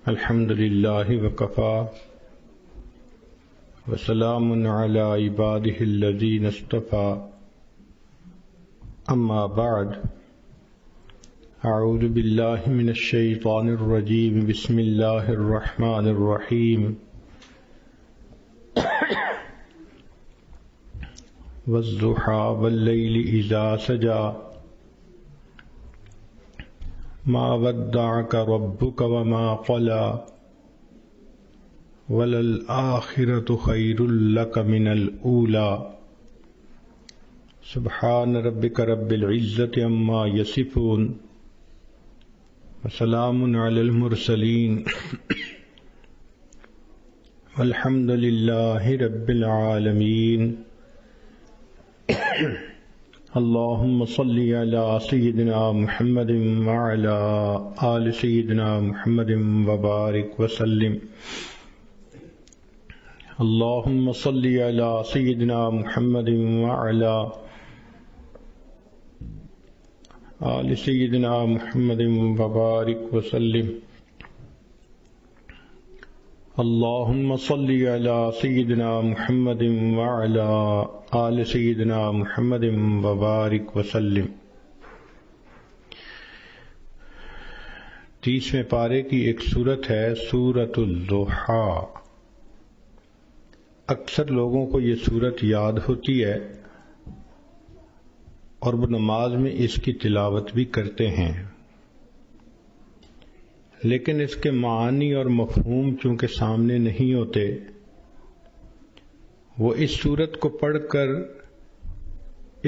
الحمد للہ وکفا وسلام علی عباده الذین اصطفى اما بعد اعوذ باللہ من الشیطان الرجیم بسم اللہ الرحمن الرحیم والضحى واللیل اذا سجى ما ودعك ربك وما قلى وللآخرة خير لك من الأولى سبحان ربك رب العزة عما يصفون وسلام على المرسلين والحمد لله رب العالمين اللهم صل على سيدنا محمد وعلى آل سيدنا محمد وبارك وسلم اللهم صل على سيدنا محمد وعلى آل سيدنا محمد وبارك وسلم اللهم صل على سيدنا محمد وعلى آل سيدنا محمد وبارك وسلم۔ 30ویں پارے کی ایک سورت ہے سورۃ الضحیٰ۔ اکثر لوگوں کو یہ سورت یاد ہوتی ہے اور وہ نماز میں اس کی تلاوت بھی کرتے ہیں، لیکن اس کے معنی اور مفہوم چونکہ سامنے نہیں ہوتے، وہ اس سورت کو پڑھ کر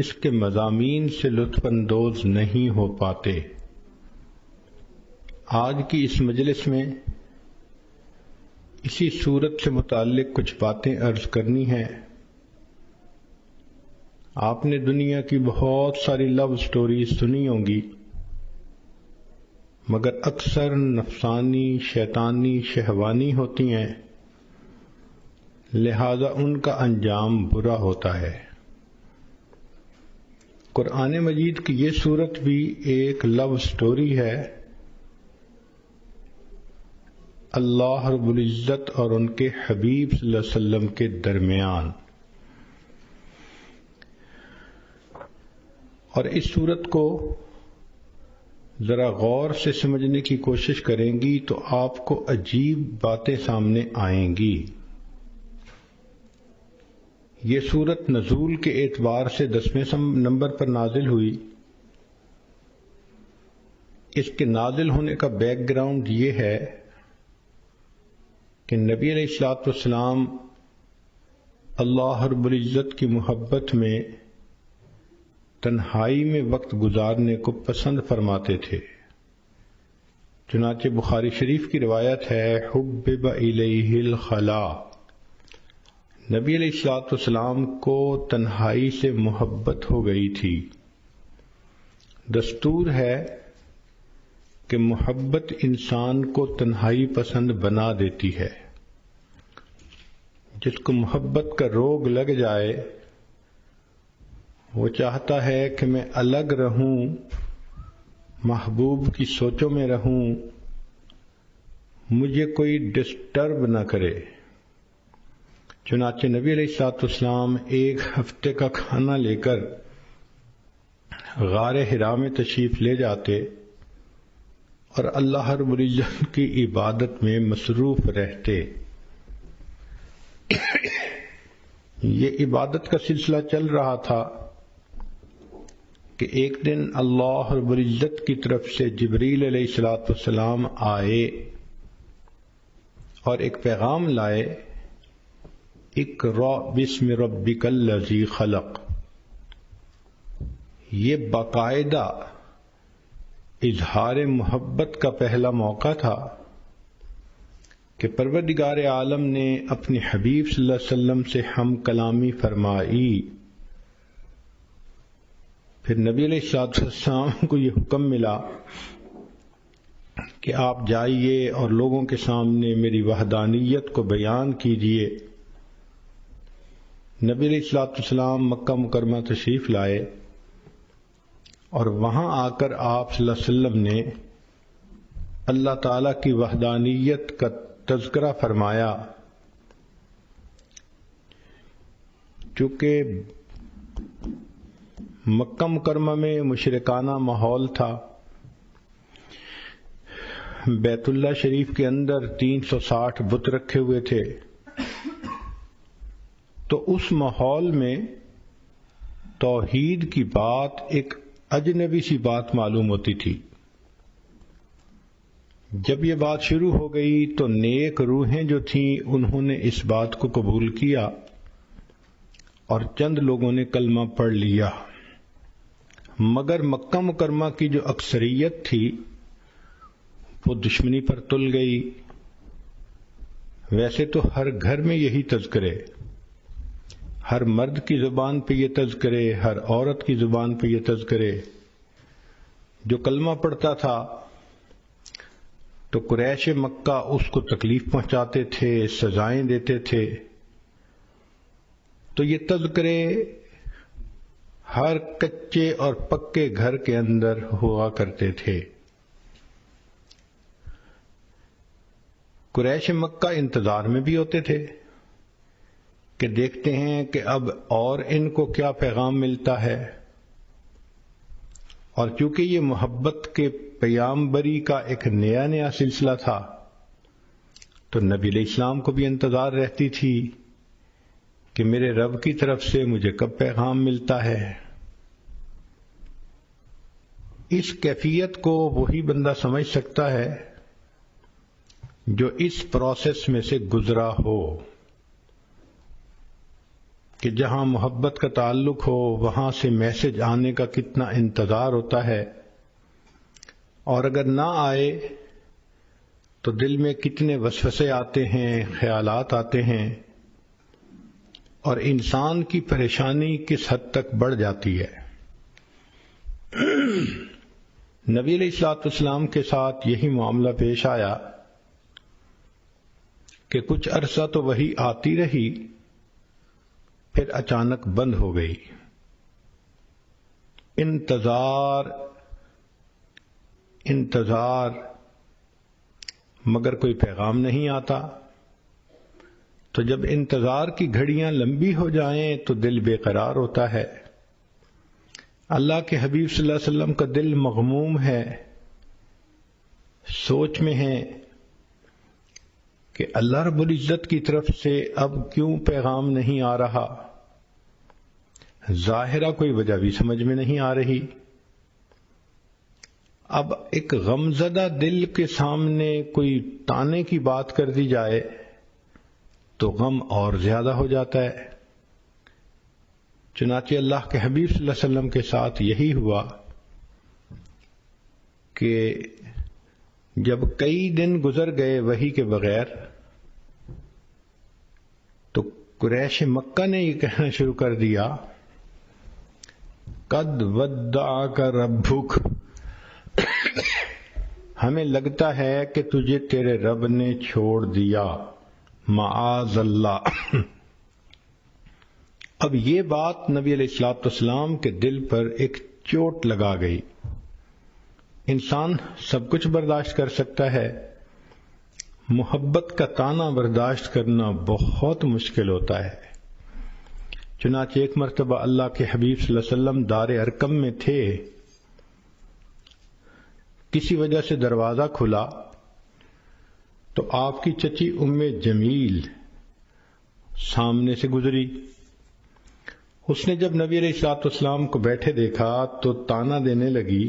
اس کے مضامین سے لطف اندوز نہیں ہو پاتے۔ آج کی اس مجلس میں اسی سورت سے متعلق کچھ باتیں عرض کرنی ہیں۔ آپ نے دنیا کی بہت ساری لو سٹوریز سنی ہوں گی، مگر اکثر نفسانی، شیطانی، شہوانی ہوتی ہیں، لہذا ان کا انجام برا ہوتا ہے۔ قرآن مجید کی یہ سورت بھی ایک لو سٹوری ہے، اللہ رب العزت اور ان کے حبیب صلی اللہ علیہ وسلم کے درمیان۔ اور اس سورت کو ذرا غور سے سمجھنے کی کوشش کریں گی تو آپ کو عجیب باتیں سامنے آئیں گی۔ یہ سورت نزول کے اعتبار سے 10ویں نمبر پر نازل ہوئی۔ اس کے نازل ہونے کا بیک گراؤنڈ یہ ہے کہ نبی علیہ الصلوۃ والسلام اللہ رب العزت کی محبت میں تنہائی میں وقت گزارنے کو پسند فرماتے تھے۔ چنانچہ بخاری شریف کی روایت ہے، حبب الیہ الخلاء، نبی علیہ الصلوۃ والسلام کو تنہائی سے محبت ہو گئی تھی۔ دستور ہے کہ محبت انسان کو تنہائی پسند بنا دیتی ہے۔ جس کو محبت کا روگ لگ جائے وہ چاہتا ہے کہ میں الگ رہوں، محبوب کی سوچوں میں رہوں، مجھے کوئی ڈسٹرب نہ کرے۔ چنانچہ نبی علیہ الصلوۃ والسلام ایک ہفتے کا کھانا لے کر غار حرا میں تشریف لے جاتے اور اللہ رب العزت کی عبادت میں مصروف رہتے۔ یہ عبادت کا سلسلہ چل رہا تھا کہ ایک دن اللہ رب العزت کی طرف سے جبریل علیہ الصلوۃ والسلام آئے اور ایک پیغام لائے، اقرأ بسم ربک الذی خلق۔ یہ باقاعدہ اظہار محبت کا پہلا موقع تھا کہ پروردگار عالم نے اپنے حبیب صلی اللہ علیہ وسلم سے ہم کلامی فرمائی۔ پھر نبی علیہ الصلوۃ والسلام کو یہ حکم ملا کہ آپ جائیے اور لوگوں کے سامنے میری وحدانیت کو بیان کیجیے۔ نبی علیہ الصلوۃ والسلام مکہ مکرمہ تشریف لائے اور وہاں آ کر آپ صلی اللہ علیہ وسلم نے اللہ تعالیٰ کی وحدانیت کا تذکرہ فرمایا، چونکہ مکہ مکرمہ میں مشرکانہ ماحول تھا، بیت اللہ شریف کے اندر 360 بت رکھے ہوئے تھے، تو اس ماحول میں توحید کی بات ایک اجنبی سی بات معلوم ہوتی تھی۔ جب یہ بات شروع ہو گئی تو نیک روحیں جو تھیں انہوں نے اس بات کو قبول کیا اور چند لوگوں نے کلمہ پڑھ لیا، مگر مکہ مکرمہ کی جو اکثریت تھی وہ دشمنی پر تل گئی۔ ویسے تو ہر گھر میں یہی تذکرے، ہر مرد کی زبان پہ یہ تذکرے، ہر عورت کی زبان پہ یہ تذکرے، جو کلمہ پڑھتا تھا تو قریش مکہ اس کو تکلیف پہنچاتے تھے، سزائیں دیتے تھے، تو یہ تذکرے ہر کچے اور پکے گھر کے اندر ہوا کرتے تھے۔ قریش مکہ انتظار میں بھی ہوتے تھے کہ دیکھتے ہیں کہ اب اور ان کو کیا پیغام ملتا ہے، اور چونکہ یہ محبت کے پیامبری کا ایک نیا سلسلہ تھا تو نبی علیہ السلام کو بھی انتظار رہتی تھی کہ میرے رب کی طرف سے مجھے کب پیغام ملتا ہے۔ اس کیفیت کو وہی بندہ سمجھ سکتا ہے جو اس پروسیس میں سے گزرا ہو، کہ جہاں محبت کا تعلق ہو وہاں سے میسج آنے کا کتنا انتظار ہوتا ہے، اور اگر نہ آئے تو دل میں کتنے وسوسے آتے ہیں، خیالات آتے ہیں، اور انسان کی پریشانی کس حد تک بڑھ جاتی ہے۔ نبی علیہ الصلوۃ والسلام کے ساتھ یہی معاملہ پیش آیا کہ کچھ عرصہ تو وحی آتی رہی، پھر اچانک بند ہو گئی۔ انتظار مگر کوئی پیغام نہیں آتا۔ تو جب انتظار کی گھڑیاں لمبی ہو جائیں تو دل بے قرار ہوتا ہے۔ اللہ کے حبیب صلی اللہ علیہ وسلم کا دل مغموم ہے، سوچ میں ہے کہ اللہ رب العزت کی طرف سے اب کیوں پیغام نہیں آ رہا، ظاہرہ کوئی وجہ بھی سمجھ میں نہیں آ رہی۔ اب ایک غمزدہ دل کے سامنے کوئی تانے کی بات کر دی جائے تو غم اور زیادہ ہو جاتا ہے۔ چنانچہ اللہ کے حبیب صلی اللہ علیہ وسلم کے ساتھ یہی ہوا کہ جب کئی دن گزر گئے وحی کے بغیر تو قریش مکہ نے یہ کہنا شروع کر دیا، قد ودعک ربک، ہمیں لگتا ہے کہ تجھے تیرے رب نے چھوڑ دیا، معاذ اللہ۔ اب یہ بات نبی علیہ الصلوۃ والسلام کے دل پر ایک چوٹ لگا گئی۔ انسان سب کچھ برداشت کر سکتا ہے، محبت کا تانا برداشت کرنا بہت مشکل ہوتا ہے۔ چنانچہ ایک مرتبہ اللہ کے حبیب صلی اللہ علیہ وسلم دار ارقم میں تھے، کسی وجہ سے دروازہ کھلا تو آپ کی چچی ام جمیل سامنے سے گزری۔ اس نے جب نبی علیہ الصلوۃ والسلام کو بیٹھے دیکھا تو طعنہ دینے لگی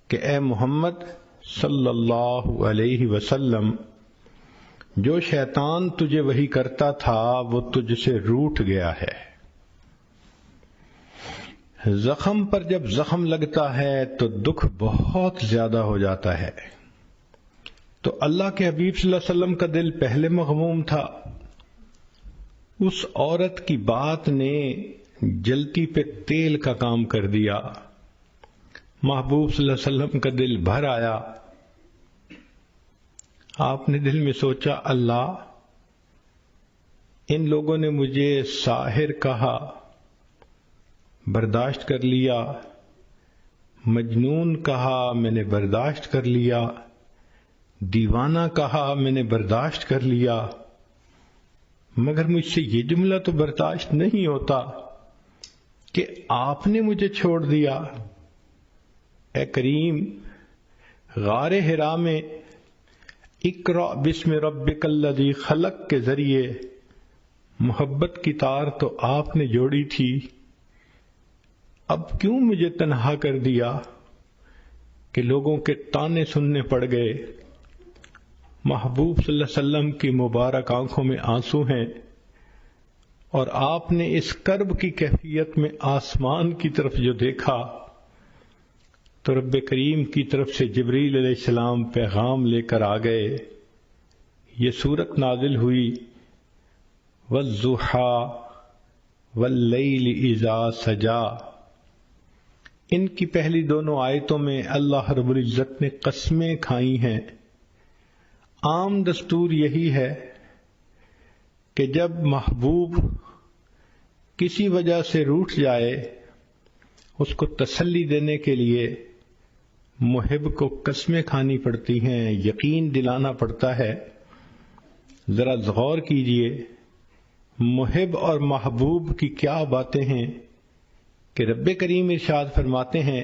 کہ اے محمد صلی اللہ علیہ وسلم، جو شیطان تجھے وحی کرتا تھا وہ تجھ سے روٹھ گیا ہے۔ زخم پر جب زخم لگتا ہے تو دکھ بہت زیادہ ہو جاتا ہے۔ تو اللہ کے حبیب صلی اللہ علیہ وسلم کا دل پہلے مغموم تھا، اس عورت کی بات نے جلتی پہ تیل کا کام کر دیا۔ محبوب صلی اللہ علیہ وسلم کا دل بھر آیا۔ آپ نے دل میں سوچا، اللہ، ان لوگوں نے مجھے ساحر کہا، برداشت کر لیا، مجنون کہا، میں نے برداشت کر لیا، دیوانہ کہا میں نے برداشت کر لیا، مگر مجھ سے یہ جملہ تو برداشت نہیں ہوتا کہ آپ نے مجھے چھوڑ دیا۔ اے کریم، غار حرا میں اقرأ بسم ربک الذی خلق کے ذریعے محبت کی تار تو آپ نے جوڑی تھی، اب کیوں مجھے تنہا کر دیا کہ لوگوں کے طعنے سننے پڑ گئے؟ محبوب صلی اللہ علیہ وسلم کی مبارک آنکھوں میں آنسو ہیں، اور آپ نے اس کرب کی کیفیت میں آسمان کی طرف جو دیکھا تو رب کریم کی طرف سے جبریل علیہ السلام پیغام لے کر آ گئے۔ یہ سورت نازل ہوئی وَالضُّحَىٰ وَاللَّيْلِ اِذَا سَجَىٰ۔ ان کی پہلی دونوں آیتوں میں اللہ رب العزت نے قسمیں کھائی ہیں۔ عام دستور یہی ہے کہ جب محبوب کسی وجہ سے روٹھ جائے، اس کو تسلی دینے کے لیے محب کو قسمیں کھانی پڑتی ہیں، یقین دلانا پڑتا ہے۔ ذرا غور کیجئے محب اور محبوب کی کیا باتیں ہیں کہ رب کریم ارشاد فرماتے ہیں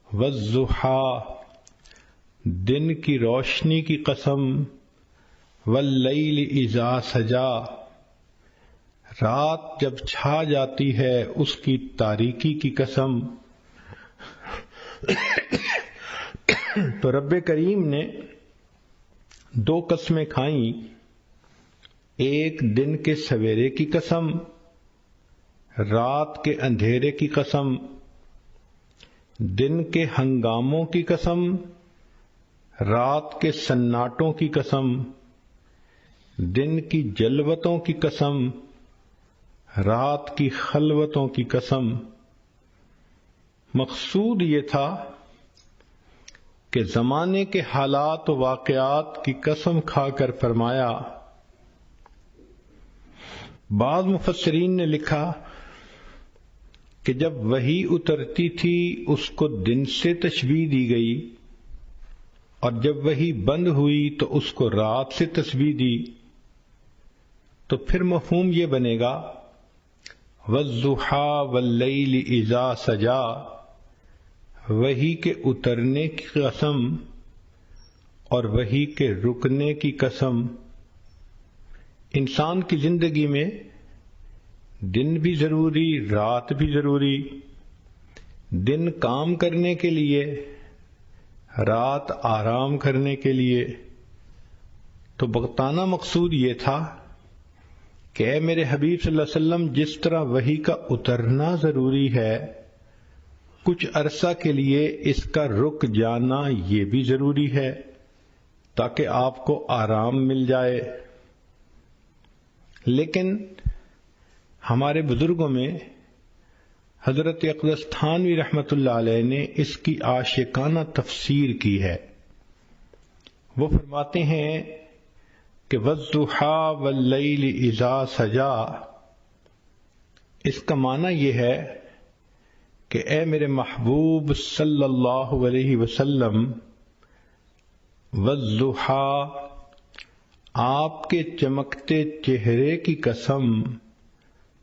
وَالضُّحَىٰ، دن کی روشنی کی قسم، وَاللَّيْلِ اِذَا سَجَىٰ، رات جب چھا جاتی ہے اس کی تاریکی کی قسم۔ تو رب کریم نے دو قسمیں کھائیں، ایک دن کے سویرے کی قسم، رات کے اندھیرے کی قسم، دن کے ہنگاموں کی قسم، رات کے سناٹوں کی قسم، دن کی جلوتوں کی قسم، رات کی خلوتوں کی قسم۔ مقصود یہ تھا کہ زمانے کے حالات و واقعات کی قسم کھا کر فرمایا۔ بعض مفسرین نے لکھا کہ جب وحی اترتی تھی اس کو دن سے تشبیہ دی گئی، اور جب وحی بند ہوئی تو اس کو رات سے تشبیہ دی، تو پھر مفہوم یہ بنے گا وَالضُّحَىٰ وَاللَّيْلِ اِذَا سَجَىٰ، وحی کے اترنے کی قسم اور وحی کے رکنے کی قسم۔ انسان کی زندگی میں دن بھی ضروری، رات بھی ضروری، دن کام کرنے کے لیے، رات آرام کرنے کے لیے۔ تو بغتانہ مقصود یہ تھا کہ اے میرے حبیب صلی اللہ علیہ وسلم، جس طرح وحی کا اترنا ضروری ہے، کچھ عرصہ کے لیے اس کا رک جانا یہ بھی ضروری ہے تاکہ آپ کو آرام مل جائے۔ لیکن ہمارے بزرگوں میں حضرت اقدس تھانوی رحمۃ اللہ علیہ نے اس کی عاشقانہ تفسیر کی ہے۔ وہ فرماتے ہیں کہ وَالضُّحَىٰ وَاللَّيْلِ اِذَا سَجَىٰ، اس کا معنی یہ ہے کہ اے میرے محبوب صلی اللہ علیہ وسلم، وَالضُّحَىٰ، آپ کے چمکتے چہرے کی قسم،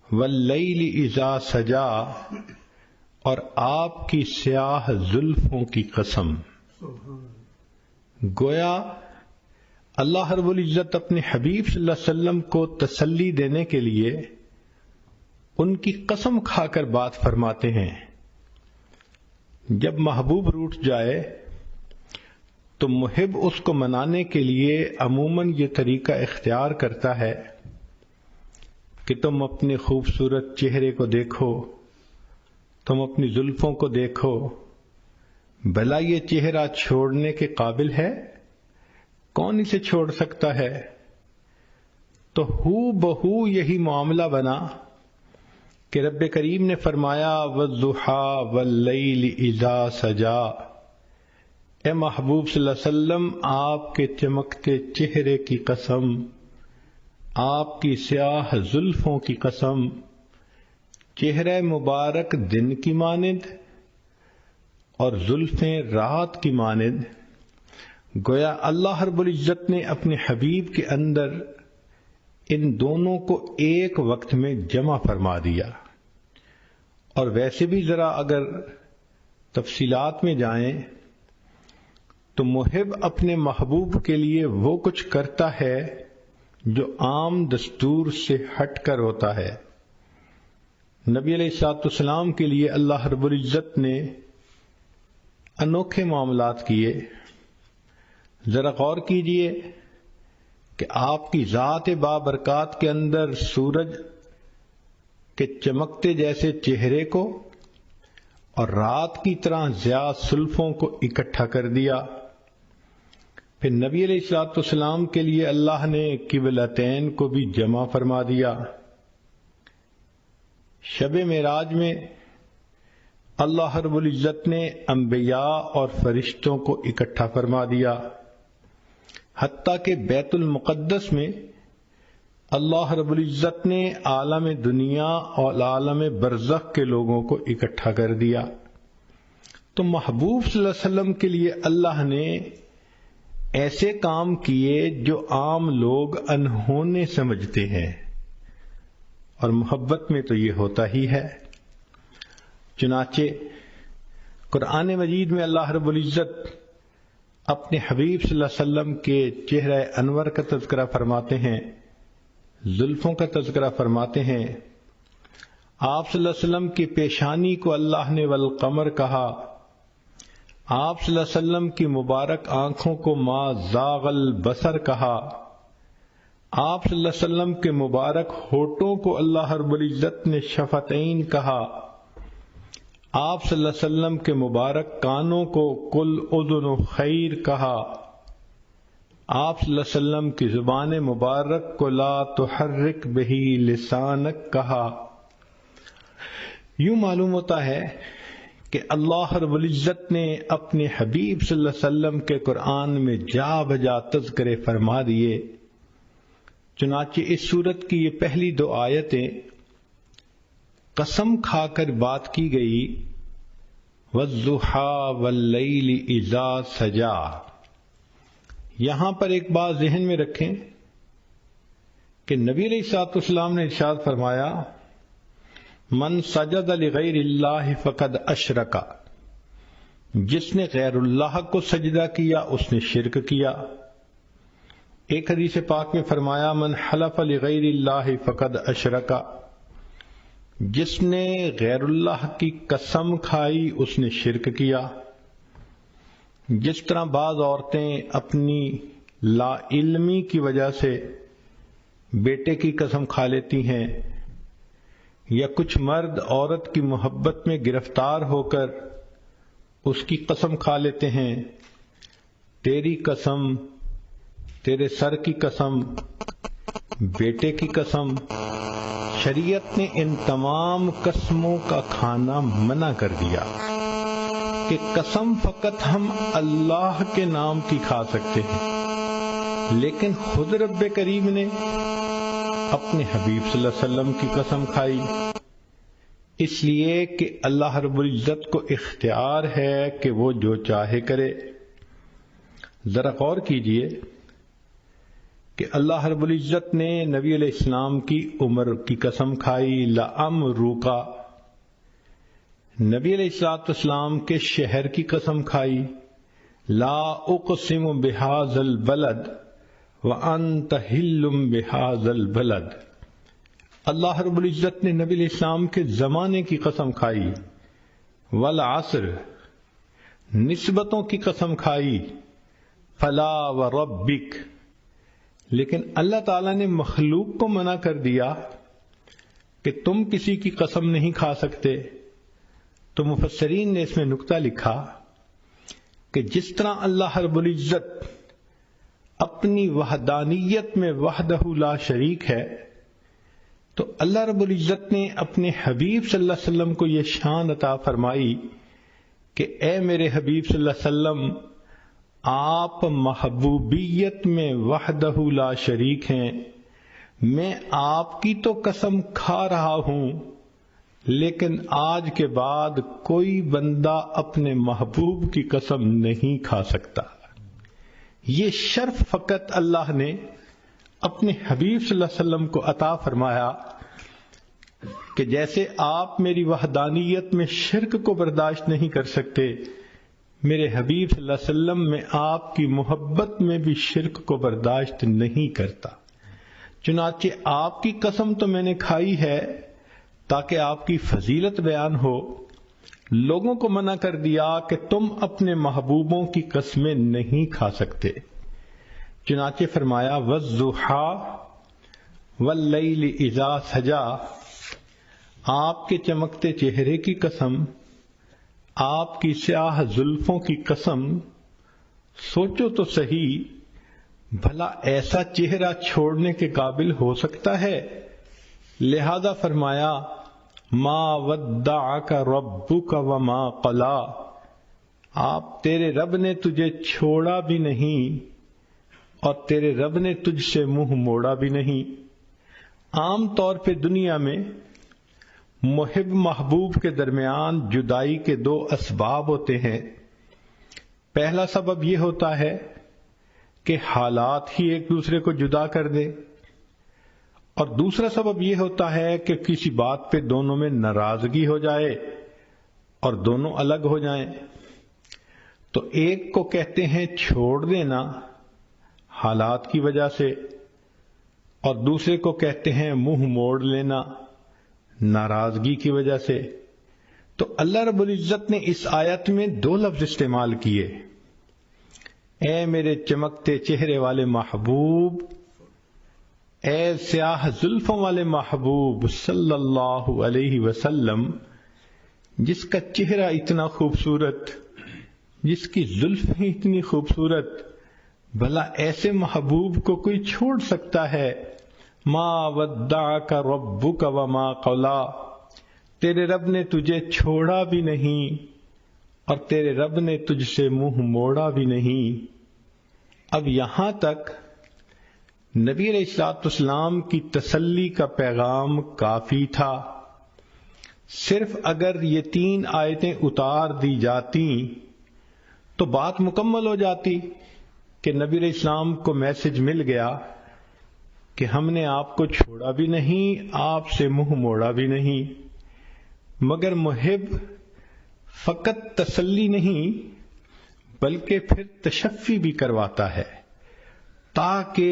وَاللَّيْلِ اِذَا سَجَىٰ، اور آپ کی سیاہ زلفوں کی قسم۔ گویا اللہ رب العزت اپنے حبیب صلی اللہ علیہ وسلم کو تسلی دینے کے لیے ان کی قسم کھا کر بات فرماتے ہیں۔ جب محبوب روٹھ جائے تو محب اس کو منانے کے لیے عموماً یہ طریقہ اختیار کرتا ہے کہ تم اپنے خوبصورت چہرے کو دیکھو، تم اپنی زلفوں کو دیکھو، بھلا یہ چہرہ چھوڑنے کے قابل ہے؟ کون اسے چھوڑ سکتا ہے؟ تو ہو بہو یہی معاملہ بنا کہ رب کریم نے فرمایا وَالضُّحَىٰ وَاللَّيْلِ اِذَا سَجَىٰ، اے محبوب صلی اللہ علیہ وسلم، آپ کے چمکتے چہرے کی قسم، آپ کی سیاہ زلفوں کی قسم، چہرہ مبارک دن کی مانند اور زلفیں رات کی مانند۔ گویا اللہ رب العزت نے اپنے حبیب کے اندر ان دونوں کو ایک وقت میں جمع فرما دیا۔ اور ویسے بھی ذرا اگر تفصیلات میں جائیں تو محب اپنے محبوب کے لیے وہ کچھ کرتا ہے جو عام دستور سے ہٹ کر ہوتا ہے۔ نبی علیہ الصلوۃ والسلام کے لیے اللہ رب العزت نے انوکھے معاملات کیے۔ ذرا غور کیجئے کہ آپ کی ذات بابرکات کے اندر سورج کے چمکتے جیسے چہرے کو اور رات کی طرح ضیاء زلفوں کو اکٹھا کر دیا۔ پھر نبی علیہ الصلوۃ والسلام کے لیے اللہ نے قبلتین کو بھی جمع فرما دیا۔ شب معراج میں اللہ رب العزت نے انبیاء اور فرشتوں کو اکٹھا فرما دیا، حتیٰ کہ بیت المقدس میں اللہ رب العزت نے عالم دنیا اور عالم برزخ کے لوگوں کو اکٹھا کر دیا۔ تو محبوب صلی اللہ علیہ وسلم کے لیے اللہ نے ایسے کام کیے جو عام لوگ انہونے سمجھتے ہیں، اور محبت میں تو یہ ہوتا ہی ہے۔ چنانچہ قرآن مجید میں اللہ رب العزت اپنے حبیب صلی اللہ علیہ وسلم کے چہرہ انور کا تذکرہ فرماتے ہیں، زلفوں کا تذکرہ فرماتے ہیں۔ آپ صلی اللہ علیہ وسلم کی پیشانی کو اللہ نے والقمر کہا، آپ صلی اللہ علیہ وسلم کی مبارک آنکھوں کو ما زاغ البصر کہا، آپ صلی اللہ علیہ وسلم کے مبارک ہونٹوں کو اللہ رب العزت نے شفتین کہا، آپ صلی اللہ علیہ وسلم کے مبارک کانوں کو کل اذن خیر کہا، آپ صلی اللہ علیہ وسلم کی زبان مبارک کو لا تحرک بہ لسانک کہا۔ یوں معلوم ہوتا ہے کہ اللہ رب العزت نے اپنے حبیب صلی اللہ علیہ وسلم کے قرآن میں جا بجا تذکرے فرما دیے۔ چنانچہ اس سورت کی یہ پہلی 2 آیتیں قسم کھا کر بات کی گئی، وَالضُّحَىٰ وَاللَّيْلِ إِذَا سَجَىٰ۔ یہاں پر ایک بات ذہن میں رکھیں کہ نبی علیہ الصلوۃ والسلام نے ارشاد فرمایا، من سجد لغیر اللہ فقد اشرک، جس نے غیر اللہ کو سجدہ کیا اس نے شرک کیا۔ ایک حدیث پاک میں فرمایا، من حلف لغیر اللہ فقد اشرک، جس نے غیر اللہ کی قسم کھائی اس نے شرک کیا۔ جس طرح بعض عورتیں اپنی لا علمی کی وجہ سے بیٹے کی قسم کھا لیتی ہیں، یا کچھ مرد عورت کی محبت میں گرفتار ہو کر اس کی قسم کھا لیتے ہیں، تیری قسم، تیرے سر کی قسم، بیٹے کی قسم۔ شریعت نے ان تمام قسموں کا کھانا منع کر دیا کہ قسم فقط ہم اللہ کے نام کی کھا سکتے ہیں، لیکن خود رب کریم نے اپنے حبیب صلی اللہ علیہ وسلم کی قسم کھائی، اس لیے کہ اللہ رب العزت کو اختیار ہے کہ وہ جو چاہے کرے۔ ذرا غور کیجئے کہ اللہ رب العزت نے نبی علیہ السلام کی عمر کی قسم کھائی، لَأَمْرُكَ، نبی علیہ الصلوۃ والسلام کے شہر کی قسم کھائی، لا اقسم بہذا البلد وانت حل بہذا البلد۔ اللہ رب العزت نے نبی علیہ السلام کے زمانے کی قسم کھائی، والعصر، نسبتوں کی قسم کھائی، فلا وربک، لیکن اللہ تعالیٰ نے مخلوق کو منع کر دیا کہ تم کسی کی قسم نہیں کھا سکتے۔ تو مفسرین نے اس میں نکتہ لکھا کہ جس طرح اللہ رب العزت اپنی وحدانیت میں وحدہ لا شریک ہے، تو اللہ رب العزت نے اپنے حبیب صلی اللہ علیہ وسلم کو یہ شان عطا فرمائی کہ اے میرے حبیب صلی اللہ علیہ وسلم، آپ محبوبیت میں وحدہ لا شریک ہیں، میں آپ کی تو قسم کھا رہا ہوں، لیکن آج کے بعد کوئی بندہ اپنے محبوب کی قسم نہیں کھا سکتا۔ یہ شرف فقط اللہ نے اپنے حبیب صلی اللہ علیہ وسلم کو عطا فرمایا کہ جیسے آپ میری وحدانیت میں شرک کو برداشت نہیں کر سکتے، میرے حبیب صلی اللہ علیہ وسلم میں آپ کی محبت میں بھی شرک کو برداشت نہیں کرتا۔ چنانچہ آپ کی قسم تو میں نے کھائی ہے تاکہ آپ کی فضیلت بیان ہو، لوگوں کو منع کر دیا کہ تم اپنے محبوبوں کی قسمیں نہیں کھا سکتے۔ چنانچہ فرمایا وَالضُّحَىٰ وَاللَّيْلِ إِذَا سَجَىٰ، آپ کے چمکتے چہرے کی قسم، آپ کی سیاہ زلفوں کی قسم، سوچو تو صحیح بھلا ایسا چہرہ چھوڑنے کے قابل ہو سکتا ہے؟ لہذا فرمایا ما ودعک ربک وما قلا، آپ تیرے رب نے تجھے چھوڑا بھی نہیں اور تیرے رب نے تجھ سے منہ موڑا بھی نہیں۔ عام طور پہ دنیا میں محب محبوب کے درمیان جدائی کے دو اسباب ہوتے ہیں۔ پہلا سبب یہ ہوتا ہے کہ حالات ہی ایک دوسرے کو جدا کر دے، اور دوسرا سبب یہ ہوتا ہے کہ کسی بات پہ دونوں میں ناراضگی ہو جائے اور دونوں الگ ہو جائیں۔ تو ایک کو کہتے ہیں چھوڑ دینا حالات کی وجہ سے، اور دوسرے کو کہتے ہیں منہ موڑ لینا ناراضگی کی وجہ سے۔ تو اللہ رب العزت نے اس آیت میں دو لفظ استعمال کیے، اے میرے چمکتے چہرے والے محبوب، اے سیاہ زلفوں والے محبوب صلی اللہ علیہ وسلم، جس کا چہرہ اتنا خوبصورت، جس کی زلف ہی اتنی خوبصورت، بھلا ایسے محبوب کو کوئی چھوڑ سکتا ہے؟ ما ودعک ربک وما قلا، تیرے رب نے تجھے چھوڑا بھی نہیں اور تیرے رب نے تجھ سے منہ موڑا بھی نہیں۔ اب یہاں تک نبی علیہ الصلوۃ والسلام کی تسلی کا پیغام کافی تھا۔ صرف اگر یہ 3 آیتیں اتار دی جاتی تو بات مکمل ہو جاتی کہ نبی علیہ السلام کو میسج مل گیا کہ ہم نے آپ کو چھوڑا بھی نہیں، آپ سے منہ موڑا بھی نہیں۔ مگر محب فقط تسلی نہیں بلکہ پھر تشفی بھی کرواتا ہے تاکہ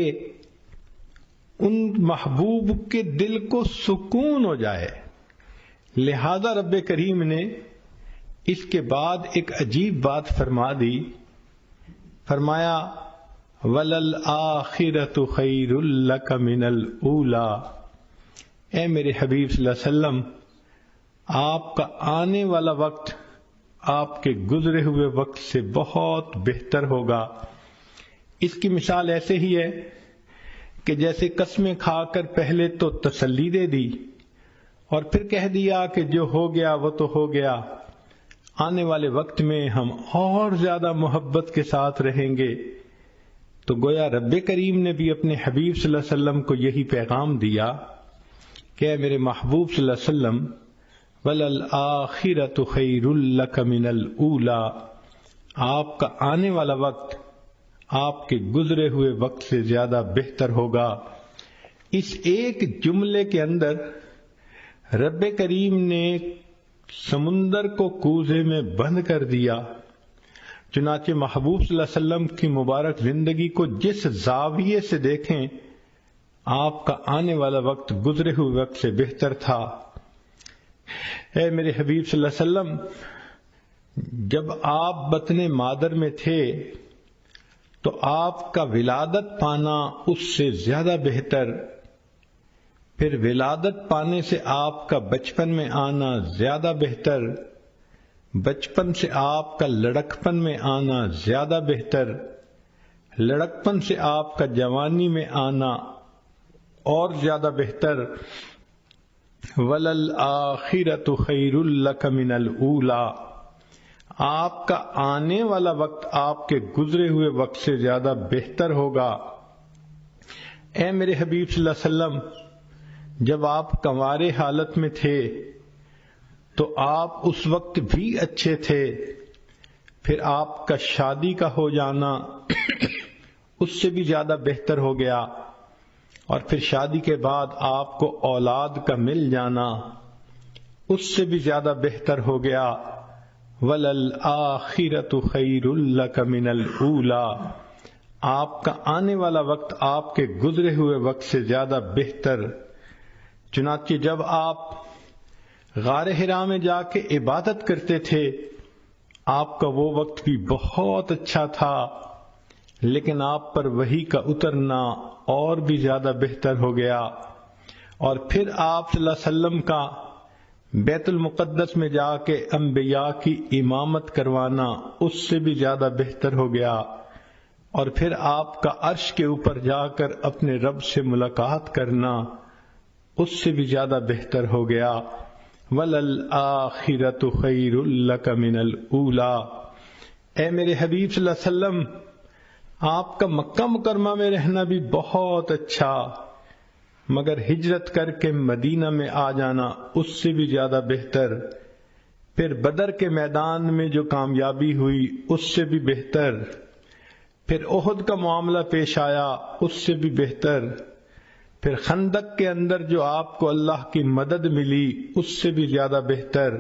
ان محبوب کے دل کو سکون ہو جائے۔ لہذا رب کریم نے اس کے بعد ایک عجیب بات فرما دی، فرمایا وَلَلْآخِرَةُ خَيْرٌ لَكَ مِنَ الْأُولَىٰ، اے میرے حبیب صلی اللہ علیہ وسلم، آپ کا آنے والا وقت آپ کے گزرے ہوئے وقت سے بہت بہتر ہوگا۔ اس کی مثال ایسے ہی ہے کہ جیسے قسمیں کھا کر پہلے تو تسلی دے دی اور پھر کہہ دیا کہ جو ہو گیا وہ تو ہو گیا، آنے والے وقت میں ہم اور زیادہ محبت کے ساتھ رہیں گے۔ تو گویا رب کریم نے بھی اپنے حبیب صلی اللہ علیہ وسلم کو یہی پیغام دیا کہ اے میرے محبوب صلی اللہ علیہ وسلم وَلَلْآخِرَةُ خَيْرٌ لَكَ مِنَ الْأُولَىٰ، آپ کا آنے والا وقت آپ کے گزرے ہوئے وقت سے زیادہ بہتر ہوگا۔ اس ایک جملے کے اندر رب کریم نے سمندر کو کوزے میں بند کر دیا۔ چنانچہ محبوب صلی اللہ علیہ وسلم کی مبارک زندگی کو جس زاویے سے دیکھیں، آپ کا آنے والا وقت گزرے ہوئے وقت سے بہتر تھا۔ اے میرے حبیب صلی اللہ علیہ وسلم، جب آپ بطن مادر میں تھے تو آپ کا ولادت پانا اس سے زیادہ بہتر، پھر ولادت پانے سے آپ کا بچپن میں آنا زیادہ بہتر، بچپن سے آپ کا لڑکپن میں آنا زیادہ بہتر، لڑکپن سے آپ کا جوانی میں آنا اور زیادہ بہتر۔ وَلَلْآخِرَةُ خَيْرٌ لَكَ مِنَ الْأُولَىٰ، آپ کا آنے والا وقت آپ کے گزرے ہوئے وقت سے زیادہ بہتر ہوگا۔ اے میرے حبیب صلی اللہ علیہ وسلم، جب آپ کنوارے حالت میں تھے تو آپ اس وقت بھی اچھے تھے، پھر آپ کا شادی کا ہو جانا اس سے بھی زیادہ بہتر ہو گیا، اور پھر شادی کے بعد آپ کو اولاد کا مل جانا اس سے بھی زیادہ بہتر ہو گیا۔ وَلَلْآخِرَةُ خَيْرٌ لَكَ مِنَ الْأُولَىٰ، آپ کا آنے والا وقت آپ کے گزرے ہوئے وقت سے زیادہ بہتر۔ چنانچہ جب آپ غار حرا میں جا کے عبادت کرتے تھے آپ کا وہ وقت بھی بہت اچھا تھا، لیکن آپ پر وحی کا اترنا اور بھی زیادہ بہتر ہو گیا، اور پھر آپ صلی اللہ علیہ وسلم کا بیت المقدس میں جا کے انبیاء کی امامت کروانا اس سے بھی زیادہ بہتر ہو گیا، اور پھر آپ کا عرش کے اوپر جا کر اپنے رب سے ملاقات کرنا اس سے بھی زیادہ بہتر ہو گیا۔ وَلَلْآخِرَةُ خَيْرٌ لَكَ مِنَ الْأُولَىٰ، اے میرے حبیب صلی اللہ علیہ وسلم، آپ کا مکہ مکرمہ میں رہنا بھی بہت اچھا، مگر ہجرت کر کے مدینہ میں آ جانا اس سے بھی زیادہ بہتر، پھر بدر کے میدان میں جو کامیابی ہوئی اس سے بھی بہتر، پھر احد کا معاملہ پیش آیا اس سے بھی بہتر، پھر خندق کے اندر جو آپ کو اللہ کی مدد ملی اس سے بھی زیادہ بہتر،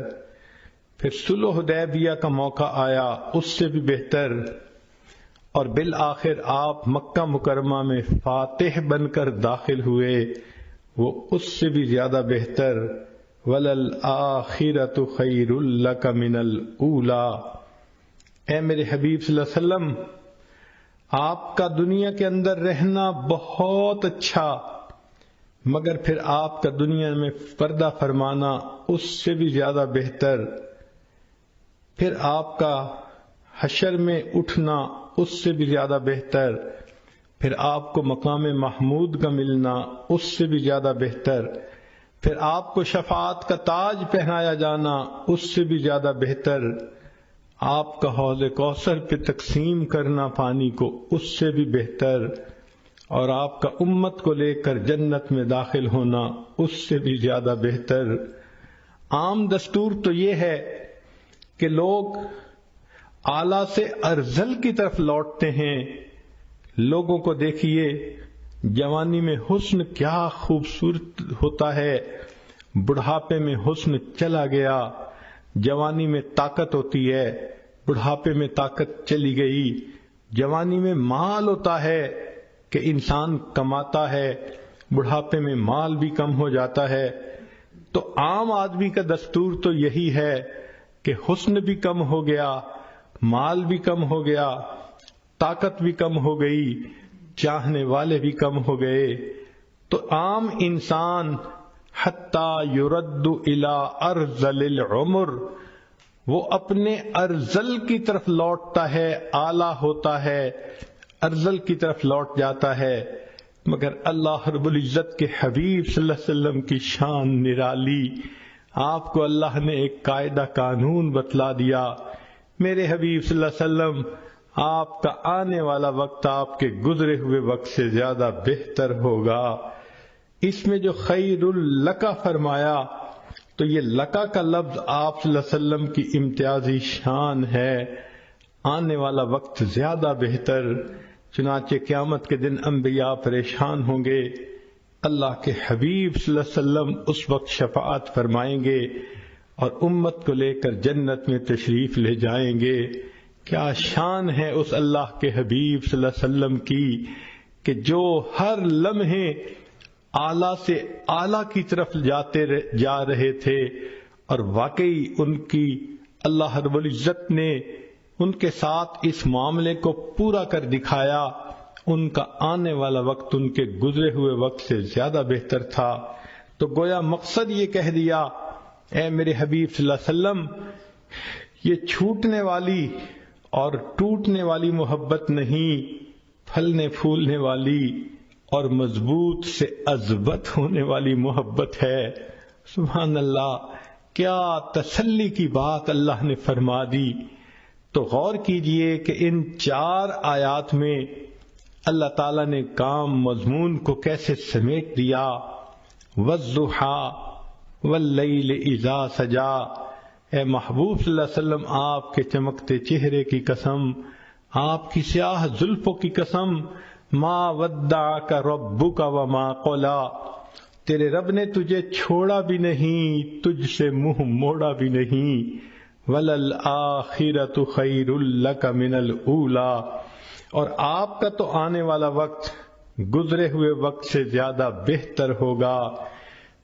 پھر صلح حدیبیہ کا موقع آیا اس سے بھی بہتر، اور بالآخر آپ مکہ مکرمہ میں فاتح بن کر داخل ہوئے وہ اس سے بھی زیادہ بہتر۔ وَلَلْآخِرَةُ خَيْرٌ لَكَ مِنَ الْأُولَىٰ، اے میرے حبیب صلی اللہ علیہ وسلم، آپ کا دنیا کے اندر رہنا بہت اچھا، مگر پھر آپ کا دنیا میں پردہ فرمانا اس سے بھی زیادہ بہتر، پھر آپ کا حشر میں اٹھنا اس سے بھی زیادہ بہتر، پھر آپ کو مقام محمود کا ملنا اس سے بھی زیادہ بہتر، پھر آپ کو شفاعت کا تاج پہنایا جانا اس سے بھی زیادہ بہتر، آپ کا حوض کوثر پہ تقسیم کرنا پانی کو اس سے بھی بہتر، اور آپ کا امت کو لے کر جنت میں داخل ہونا اس سے بھی زیادہ بہتر۔ عام دستور تو یہ ہے کہ لوگ اعلیٰ سے ارذل کی طرف لوٹتے ہیں۔ لوگوں کو دیکھیے، جوانی میں حسن کیا خوبصورت ہوتا ہے، بڑھاپے میں حسن چلا گیا، جوانی میں طاقت ہوتی ہے، بڑھاپے میں طاقت چلی گئی، جوانی میں مال ہوتا ہے کہ انسان کماتا ہے، بڑھاپے میں مال بھی کم ہو جاتا ہے۔ تو عام آدمی کا دستور تو یہی ہے کہ حسن بھی کم ہو گیا، مال بھی کم ہو گیا، طاقت بھی کم ہو گئی، چاہنے والے بھی کم ہو گئے، تو عام انسان حتی یرد الی ارذل العمر، وہ اپنے ارذل کی طرف لوٹتا ہے، اعلیٰ ہوتا ہے، ارذل کی طرف لوٹ جاتا ہے۔ مگر اللہ رب العزت کے حبیب صلی اللہ علیہ وسلم کی شان نرالی، آپ کو اللہ نے ایک قاعدہ قانون بتلا دیا، میرے حبیب صلی اللہ علیہ وسلم، آپ کا آنے والا وقت آپ کے گزرے ہوئے وقت سے زیادہ بہتر ہوگا۔ اس میں جو خیر لکا فرمایا تو یہ لکا کا لفظ آپ صلی اللہ علیہ وسلم کی امتیازی شان ہے، آنے والا وقت زیادہ بہتر۔ چنانچہ قیامت کے دن انبیاء پریشان ہوں گے، اللہ کے حبیب صلی اللہ علیہ وسلم اس وقت شفاعت فرمائیں گے اور امت کو لے کر جنت میں تشریف لے جائیں گے۔ کیا شان ہے اس اللہ کے حبیب صلی اللہ علیہ وسلم کی کہ جو ہر لمحے اعلیٰ سے اعلیٰ کی طرف جا رہے تھے، اور واقعی ان کی اللہ رب العزت نے ان کے ساتھ اس معاملے کو پورا کر دکھایا، ان کا آنے والا وقت ان کے گزرے ہوئے وقت سے زیادہ بہتر تھا۔ تو گویا مقصد یہ کہہ دیا، اے میرے حبیب صلی اللہ علیہ وسلم، یہ چھوٹنے والی اور ٹوٹنے والی محبت نہیں، پھلنے پھولنے والی اور مضبوط سے اضبط ہونے والی محبت ہے۔ سبحان اللہ، کیا تسلی کی بات اللہ نے فرما دی۔ تو غور کیجئے کہ ان 4 آیات میں اللہ تعالیٰ نے کام مضمون کو کیسے سمیٹ دیا۔ وَالضُّحَىٰ وَاللَّيْلِ إِذَا سَجَىٰ، اے محبوب صلی اللہ علیہ وسلم، آپ کے چمکتے چہرے کی قسم، آپ کی سیاہ زلفوں کی قسم، ما ودعک ربک وما قلا، تیرے رب نے تجھے چھوڑا بھی نہیں، تجھ سے منہ موڑا بھی نہیں، وَلَلْآخِرَةُ خَيْرٌ لَكَ مِنَ الْأُولَى، اور آپ کا تو آنے والا وقت گزرے ہوئے وقت سے زیادہ بہتر ہوگا۔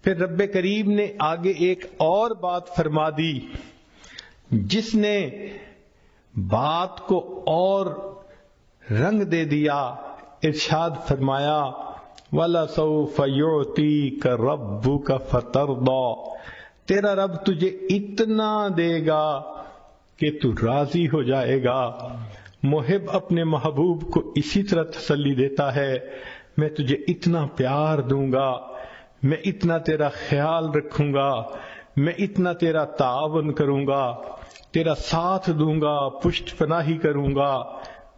پھر رب کریم نے آگے ایک اور بات فرما دی جس نے بات کو اور رنگ دے دیا۔ ارشاد فرمایا وَلَسَوْفَ يُعْطِيكَ رَبُّكَ فَتَرْضَىٰ، تیرا رب تجھے اتنا دے گا کہ تو راضی ہو جائے گا۔ محب اپنے محبوب کو اسی طرح تسلی دیتا ہے، میں تجھے اتنا پیار دوں گا، میں اتنا تیرا خیال رکھوں گا، میں اتنا تیرا تعاون کروں گا، تیرا ساتھ دوں گا، پشت پناہی کروں گا۔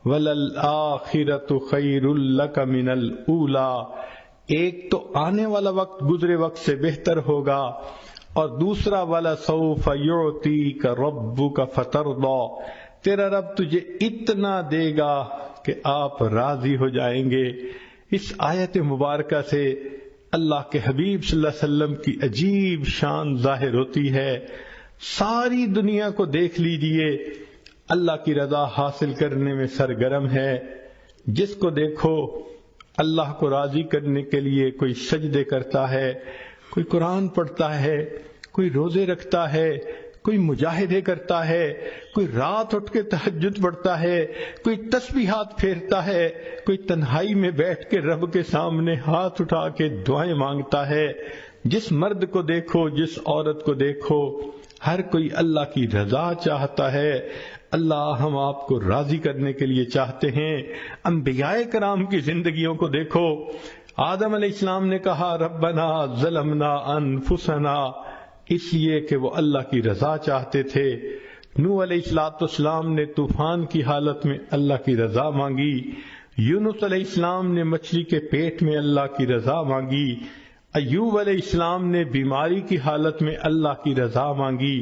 وَلَلْآخِرَةُ خَيْرٌ لَكَ مِنَ الْأُولَى، ایک تو آنے والا وقت گزرے وقت سے بہتر ہوگا، اور دوسرا وَلَسَوْفَ يُعْطِيكَ رَبُّكَ فَتَرْضَىٰ، تیرا رب تجھے اتنا دے گا کہ آپ راضی ہو جائیں گے۔ اس آیت مبارکہ سے اللہ کے حبیب صلی اللہ علیہ وسلم کی عجیب شان ظاہر ہوتی ہے۔ ساری دنیا کو دیکھ لیجئے، اللہ کی رضا حاصل کرنے میں سرگرم ہے۔ جس کو دیکھو اللہ کو راضی کرنے کے لیے کوئی سجدے کرتا ہے، کوئی قرآن پڑھتا ہے، کوئی روزے رکھتا ہے، کوئی مجاہدے کرتا ہے، کوئی رات اٹھ کے تہجد پڑھتا ہے، کوئی تسبیحات پھیرتا ہے، کوئی تنہائی میں بیٹھ کے رب کے سامنے ہاتھ اٹھا کے دعائیں مانگتا ہے۔ جس مرد کو دیکھو، جس عورت کو دیکھو، ہر کوئی اللہ کی رضا چاہتا ہے۔ اللہ ہم آپ کو راضی کرنے کے لیے چاہتے ہیں۔ انبیاء کرام کی زندگیوں کو دیکھو، آدم علیہ السلام نے کہا ربنا ظلمنا انفسنا، اس لیے کہ وہ اللہ کی رضا چاہتے تھے۔ نوح علیہ السلام نے طوفان کی حالت میں اللہ کی رضا مانگی، یونس علیہ السلام نے مچھلی کے پیٹ میں اللہ کی رضا مانگی، ایوب علیہ السلام نے بیماری کی حالت میں اللہ کی رضا مانگی،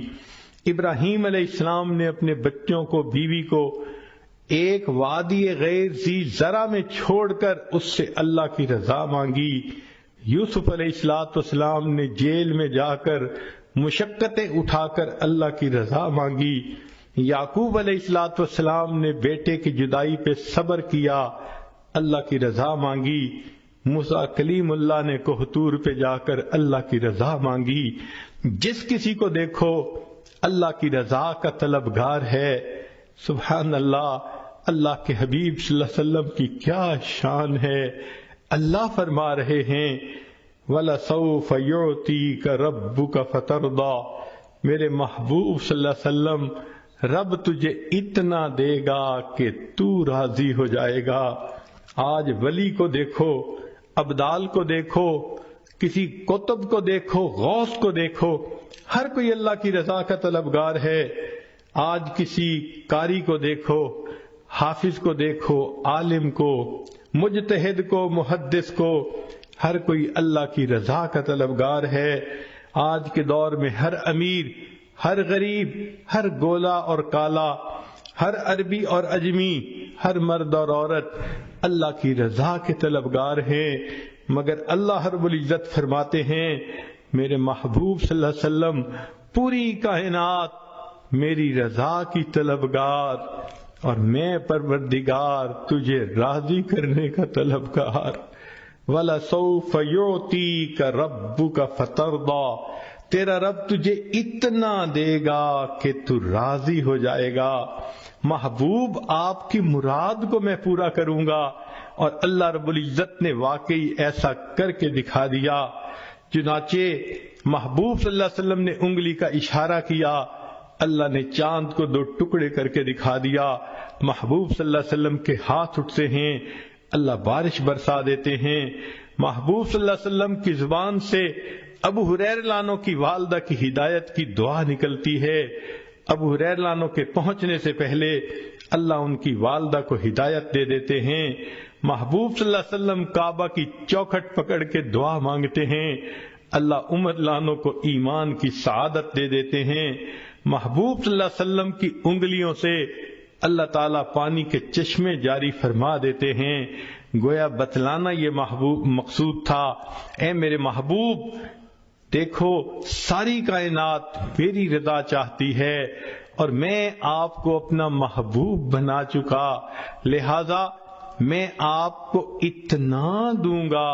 ابراہیم علیہ السلام نے اپنے بچوں کو، بیوی کو ایک وادی غیر ذی زرع میں چھوڑ کر اس سے اللہ کی رضا مانگی، یوسف علیہ السلام نے جیل میں جا کر مشقتیں اٹھا کر اللہ کی رضا مانگی، یعقوب علیہ السلام نے بیٹے کی جدائی پہ صبر کیا، اللہ کی رضا مانگی، موسیٰ کلیم اللہ نے کوہ طور پہ جا کر اللہ کی رضا مانگی۔ جس کسی کو دیکھو اللہ کی رضا کا طلبگار ہے۔ سبحان اللہ، اللہ کے حبیب صلی اللہ علیہ وسلم کی کیا شان ہے۔ اللہ فرما رہے ہیں وَلَسَوْفَ يُعْطِيكَ رَبُّكَ فَتَرْضَىٰ، میرے محبوب صلی اللہ علیہ وسلم رب تجھے اتنا دے گا کہ تو راضی ہو جائے گا۔ آج ولی کو دیکھو، ابدال کو دیکھو، کسی قطب کو دیکھو، غوث کو دیکھو، ہر کوئی اللہ کی رضا کا طلبگار ہے۔ آج کسی قاری کو دیکھو، حافظ کو دیکھو، عالم کو، مجتہد کو، محدث کو، ہر کوئی اللہ کی رضا کا طلبگار ہے۔ آج کے دور میں ہر امیر، ہر غریب، ہر گولا اور کالا، ہر عربی اور عجمی، ہر مرد اور عورت اللہ کی رضا کے طلبگار ہیں، مگر اللہ رب العزت فرماتے ہیں میرے محبوب صلی اللہ علیہ وسلم پوری کائنات میری رضا کی طلبگار، اور میں پروردگار تجھے راضی کرنے کا طلبگار۔ وَلَسَوْفَ يُعْطِيكَ رَبُّكَ فَتَرْضَىٰ، تیرا رب تجھے اتنا دے گا کہ تو راضی ہو جائے گا۔ محبوب آپ کی مراد کو میں پورا کروں گا، اور اللہ رب العزت نے واقعی ایسا کر کے دکھا دیا۔ چنانچہ محبوب صلی اللہ علیہ وسلم نے انگلی کا اشارہ کیا، اللہ نے چاند کو دو ٹکڑے کر کے دکھا دیا۔ محبوب صلی اللہ علیہ وسلم کے ہاتھ اٹھتے ہیں، اللہ بارش برسا دیتے ہیں۔ محبوب صلی اللہ علیہ وسلم کی زبان سے ابو ہریرہ لانو کی والدہ کی ہدایت کی دعا نکلتی ہے۔ ابو ہریرہ لانو کے پہنچنے سے پہلے اللہ ان کی والدہ کو ہدایت دے دیتے ہیں۔ محبوب صلی اللہ علیہ وسلم کعبہ کی چوکھٹ پکڑ کے دعا مانگتے ہیں، اللہ عمر لانو کو ایمان کی سعادت دے دیتے ہیں۔ محبوب صلی اللہ علیہ وسلم کی انگلیوں سے اللہ تعالیٰ پانی کے چشمے جاری فرما دیتے ہیں۔ گویا بتلانا یہ مقصود تھا، اے میرے محبوب دیکھو ساری کائنات میری رضا چاہتی ہے اور میں آپ کو اپنا محبوب بنا چکا، لہذا میں آپ کو اتنا دوں گا،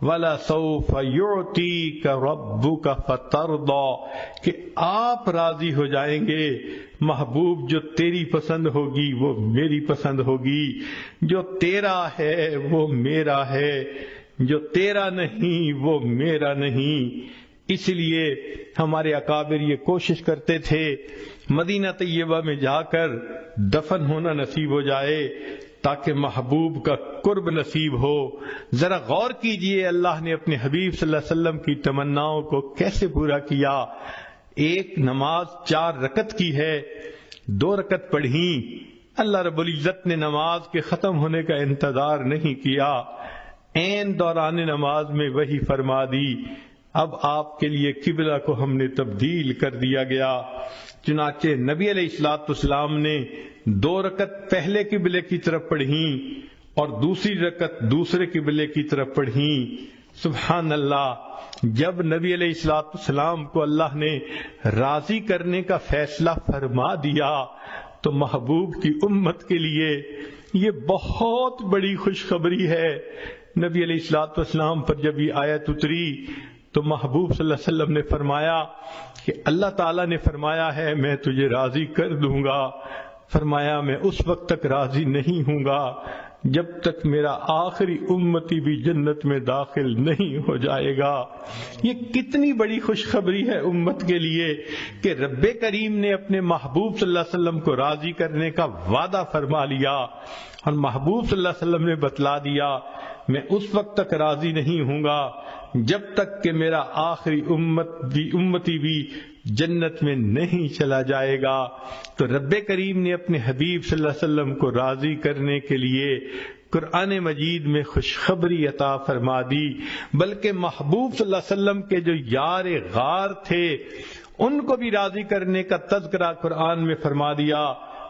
وَلَسَوْفَ يُعْطِيكَ رَبُّكَ فَتَرْضَىٰ، کہ آپ راضی ہو جائیں گے۔ محبوب جو تیری پسند ہوگی وہ میری پسند ہوگی، جو تیرا ہے وہ میرا ہے، جو تیرا نہیں وہ میرا نہیں۔ اس لیے ہمارے اکابر یہ کوشش کرتے تھے مدینہ طیبہ میں جا کر دفن ہونا نصیب ہو جائے تاکہ محبوب کا قرب نصیب ہو۔ ذرا غور کیجئے اللہ نے اپنے حبیب صلی اللہ علیہ وسلم کی تمناؤں کو کیسے پورا کیا۔ ایک نماز 4 رکعت کی ہے، 2 رکعت پڑھی، اللہ رب العزت نے نماز کے ختم ہونے کا انتظار نہیں کیا، عین دوران نماز میں وحی فرما دی، اب آپ کے لیے قبلہ کو ہم نے تبدیل کر دیا گیا۔ چنانچہ نبی علیہ الصلوۃ والسلام نے 2 رکعت پہلے قبلے کی طرف پڑھی اور دوسری رکعت دوسرے قبلے کی طرف پڑھی۔ سبحان اللہ، جب نبی علیہ الصلوۃ والسلام کو اللہ نے راضی کرنے کا فیصلہ فرما دیا تو محبوب کی امت کے لیے یہ بہت بڑی خوشخبری ہے۔ نبی علیہ الصلوۃ والسلام پر جب یہ آیت اتری تو محبوب صلی اللہ علیہ وسلم نے فرمایا کہ اللہ تعالیٰ نے فرمایا ہے میں تجھے راضی کر دوں گا۔ فرمایا میں اس وقت تک راضی نہیں ہوں گا جب تک میرا آخری امتی بھی جنت میں داخل نہیں ہو جائے گا۔ یہ کتنی بڑی خوشخبری ہے امت کے لیے کہ رب کریم نے اپنے محبوب صلی اللہ علیہ وسلم کو راضی کرنے کا وعدہ فرما لیا اور محبوب صلی اللہ علیہ وسلم نے بتلا دیا میں اس وقت تک راضی نہیں ہوں گا جب تک کہ میرا آخری امتی بھی جنت میں نہیں چلا جائے گا۔ تو رب کریم نے اپنے حبیب صلی اللہ علیہ وسلم کو راضی کرنے کے لیے قرآن مجید میں خوشخبری عطا فرما دی، بلکہ محبوب صلی اللہ علیہ وسلم کے جو یار غار تھے ان کو بھی راضی کرنے کا تذکرہ قرآن میں فرما دیا،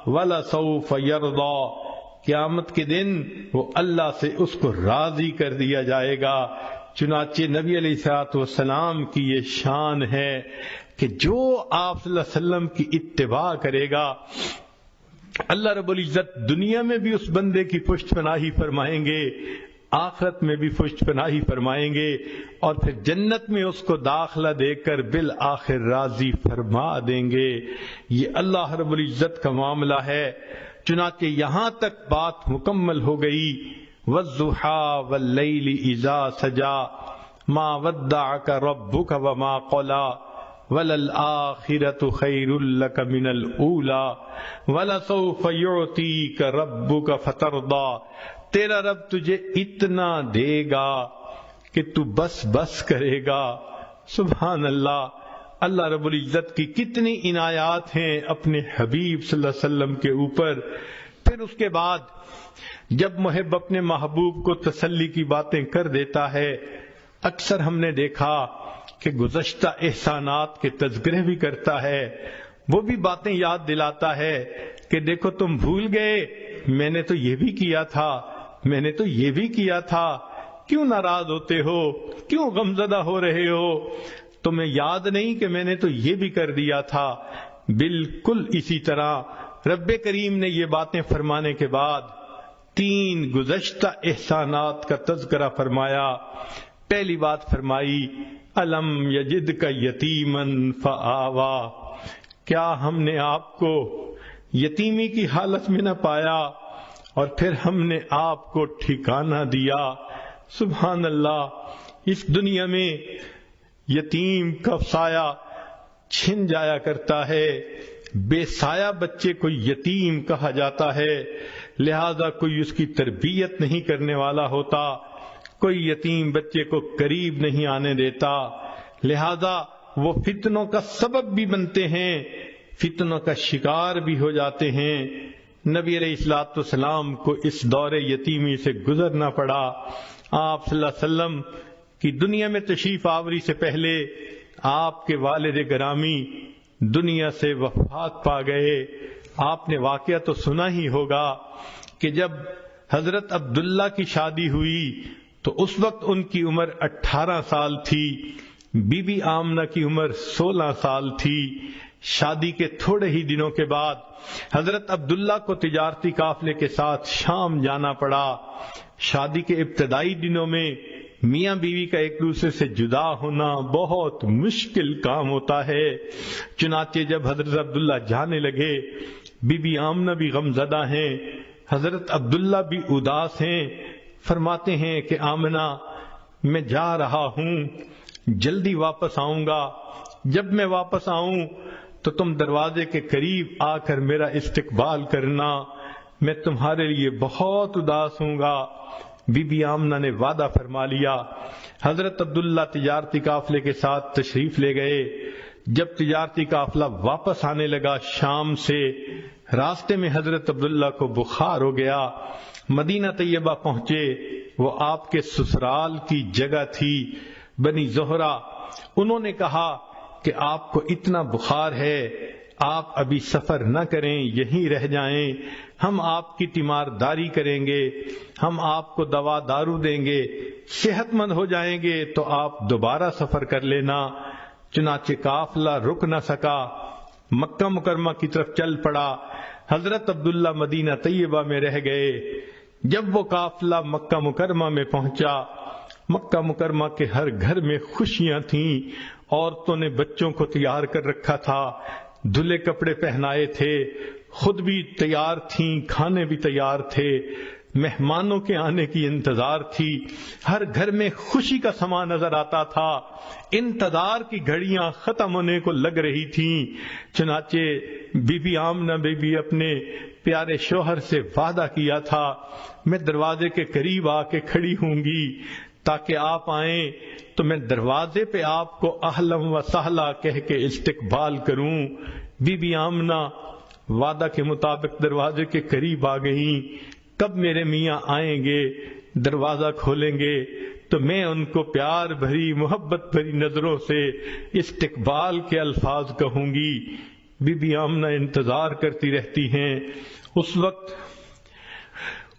وَلَسَوْفَ يَرْضَىٰ، قیامت کے دن وہ اللہ سے اس کو راضی کر دیا جائے گا۔ چنانچہ نبی علیہ الصلوۃ والسلام کی یہ شان ہے کہ جو آپ صلی اللہ علیہ وسلم کی اتباع کرے گا اللہ رب العزت دنیا میں بھی اس بندے کی پشت پناہی فرمائیں گے، آخرت میں بھی پشت پناہی فرمائیں گے اور پھر جنت میں اس کو داخلہ دے کر بالآخر راضی فرما دیں گے۔ یہ اللہ رب العزت کا معاملہ ہے۔ چنانچہ یہاں تک بات مکمل ہو گئی، وَالضُّحَىٰ وَاللَّيْلِ إِذَا سَجَىٰ مَا وَدَّعَكَ رَبُّكَ وَمَا قَلَىٰ وَلَلْآخِرَةُ خَيْرٌ لَكَ مِنَ الْأُولَىٰ وَلَسَوْفَ يُعْطِيكَ رَبُّكَ فَتَرْضَىٰ، تیرا رب تجھے اتنا دے گا کہ تو بس کرے گا۔ سبحان اللہ، اللہ رب العزت کی کتنی عنایات ہیں اپنے حبیب صلی اللہ علیہ وسلم کے اوپر۔ پھر اس کے بعد جب محب اپنے محبوب کو تسلی کی باتیں کر دیتا ہے، اکثر ہم نے دیکھا کہ گزشتہ احسانات کے تذکرے بھی کرتا ہے، وہ بھی باتیں یاد دلاتا ہے کہ دیکھو تم بھول گئے میں نے تو یہ بھی کیا تھا، میں نے تو یہ بھی کیا تھا، کیوں ناراض ہوتے ہو، کیوں غمزدہ ہو رہے ہو، تمہیں یاد نہیں کہ میں نے تو یہ بھی کر دیا تھا۔ بالکل اسی طرح رب کریم نے یہ باتیں فرمانے کے بعد 3 گزشتہ احسانات کا تذکرہ فرمایا۔ پہلی بات فرمائی الم یجدک یتیما فآوا، کیا ہم نے آپ کو یتیمی کی حالت میں نہ پایا اور پھر ہم نے آپ کو ٹھکانہ دیا۔ سبحان اللہ، اس دنیا میں یتیم کا سایہ چھن جایا کرتا ہے، بے سایہ بچے کو یتیم کہا جاتا ہے، لہذا کوئی اس کی تربیت نہیں کرنے والا ہوتا، کوئی یتیم بچے کو قریب نہیں آنے دیتا، لہذا وہ فتنوں کا سبب بھی بنتے ہیں، فتنوں کا شکار بھی ہو جاتے ہیں۔ نبی علیہ الصلوۃ والسلام کو اس دور یتیمی سے گزرنا پڑا۔ آپ صلی اللہ علیہ وسلم کی دنیا میں تشریف آوری سے پہلے آپ کے والد گرامی دنیا سے وفات پا گئے۔ آپ نے واقعہ تو سنا ہی ہوگا کہ جب حضرت عبداللہ کی شادی ہوئی تو اس وقت ان کی عمر 18 سال تھی، بی بی آمنہ کی عمر 16 سال تھی۔ شادی کے تھوڑے ہی دنوں کے بعد حضرت عبداللہ کو تجارتی قافلے کے ساتھ شام جانا پڑا۔ شادی کے ابتدائی دنوں میں میاں بیوی کا ایک دوسرے سے جدا ہونا بہت مشکل کام ہوتا ہے۔ چنانچہ جب حضرت عبداللہ جانے لگے، بی بی آمنہ بھی غمزدہ ہیں، حضرت عبداللہ بھی اداس ہیں۔ فرماتے ہیں کہ آمنہ میں جا رہا ہوں، جلدی واپس آؤں گا، جب میں واپس آؤں تو تم دروازے کے قریب آ کر میرا استقبال کرنا، میں تمہارے لیے بہت اداس ہوں گا۔ بی بی آمنہ نے وعدہ فرما لیا۔ حضرت عبداللہ تجارتی قافلے کے ساتھ تشریف لے گئے۔ جب تجارتی قافلہ واپس آنے لگا شام سے، راستے میں حضرت عبداللہ کو بخار ہو گیا۔ مدینہ طیبہ پہنچے، وہ آپ کے سسرال کی جگہ تھی بنی زہرہ۔ انہوں نے کہا کہ آپ کو اتنا بخار ہے، آپ ابھی سفر نہ کریں، یہیں رہ جائیں، ہم آپ کی تیمارداری کریں گے، ہم آپ کو دوا دارو دیں گے، صحت مند ہو جائیں گے تو آپ دوبارہ سفر کر لینا۔ چنانچہ قافلہ رک نہ سکا، مکہ مکرمہ کی طرف چل پڑا۔ حضرت عبداللہ مدینہ طیبہ میں رہ گئے۔ جب وہ قافلہ مکہ مکرمہ میں پہنچا، مکہ مکرمہ کے ہر گھر میں خوشیاں تھیں، عورتوں نے بچوں کو تیار کر رکھا تھا، دھلے کپڑے پہنائے تھے، خود بھی تیار تھیں، کھانے بھی تیار تھے، مہمانوں کے آنے کی انتظار تھی، ہر گھر میں خوشی کا سما نظر آتا تھا۔ انتظار کی گھڑیاں ختم ہونے کو لگ رہی تھیں۔ چنانچہ بی بی آمنہ بی اپنے پیارے شوہر سے وعدہ کیا تھا، میں دروازے کے قریب آ کے کھڑی ہوں گی تاکہ آپ آئیں تو میں دروازے پہ آپ کو اہلم و سہلا کہہ کے استقبال کروں۔ بی بی آمنہ وعدہ کے مطابق دروازے کے قریب آ گئیں۔ کب میرے میاں آئیں گے، دروازہ کھولیں گے تو میں ان کو پیار بھری محبت بھری نظروں سے استقبال کے الفاظ کہوں گی۔ بی بی آمنہ انتظار کرتی رہتی ہیں۔ اس وقت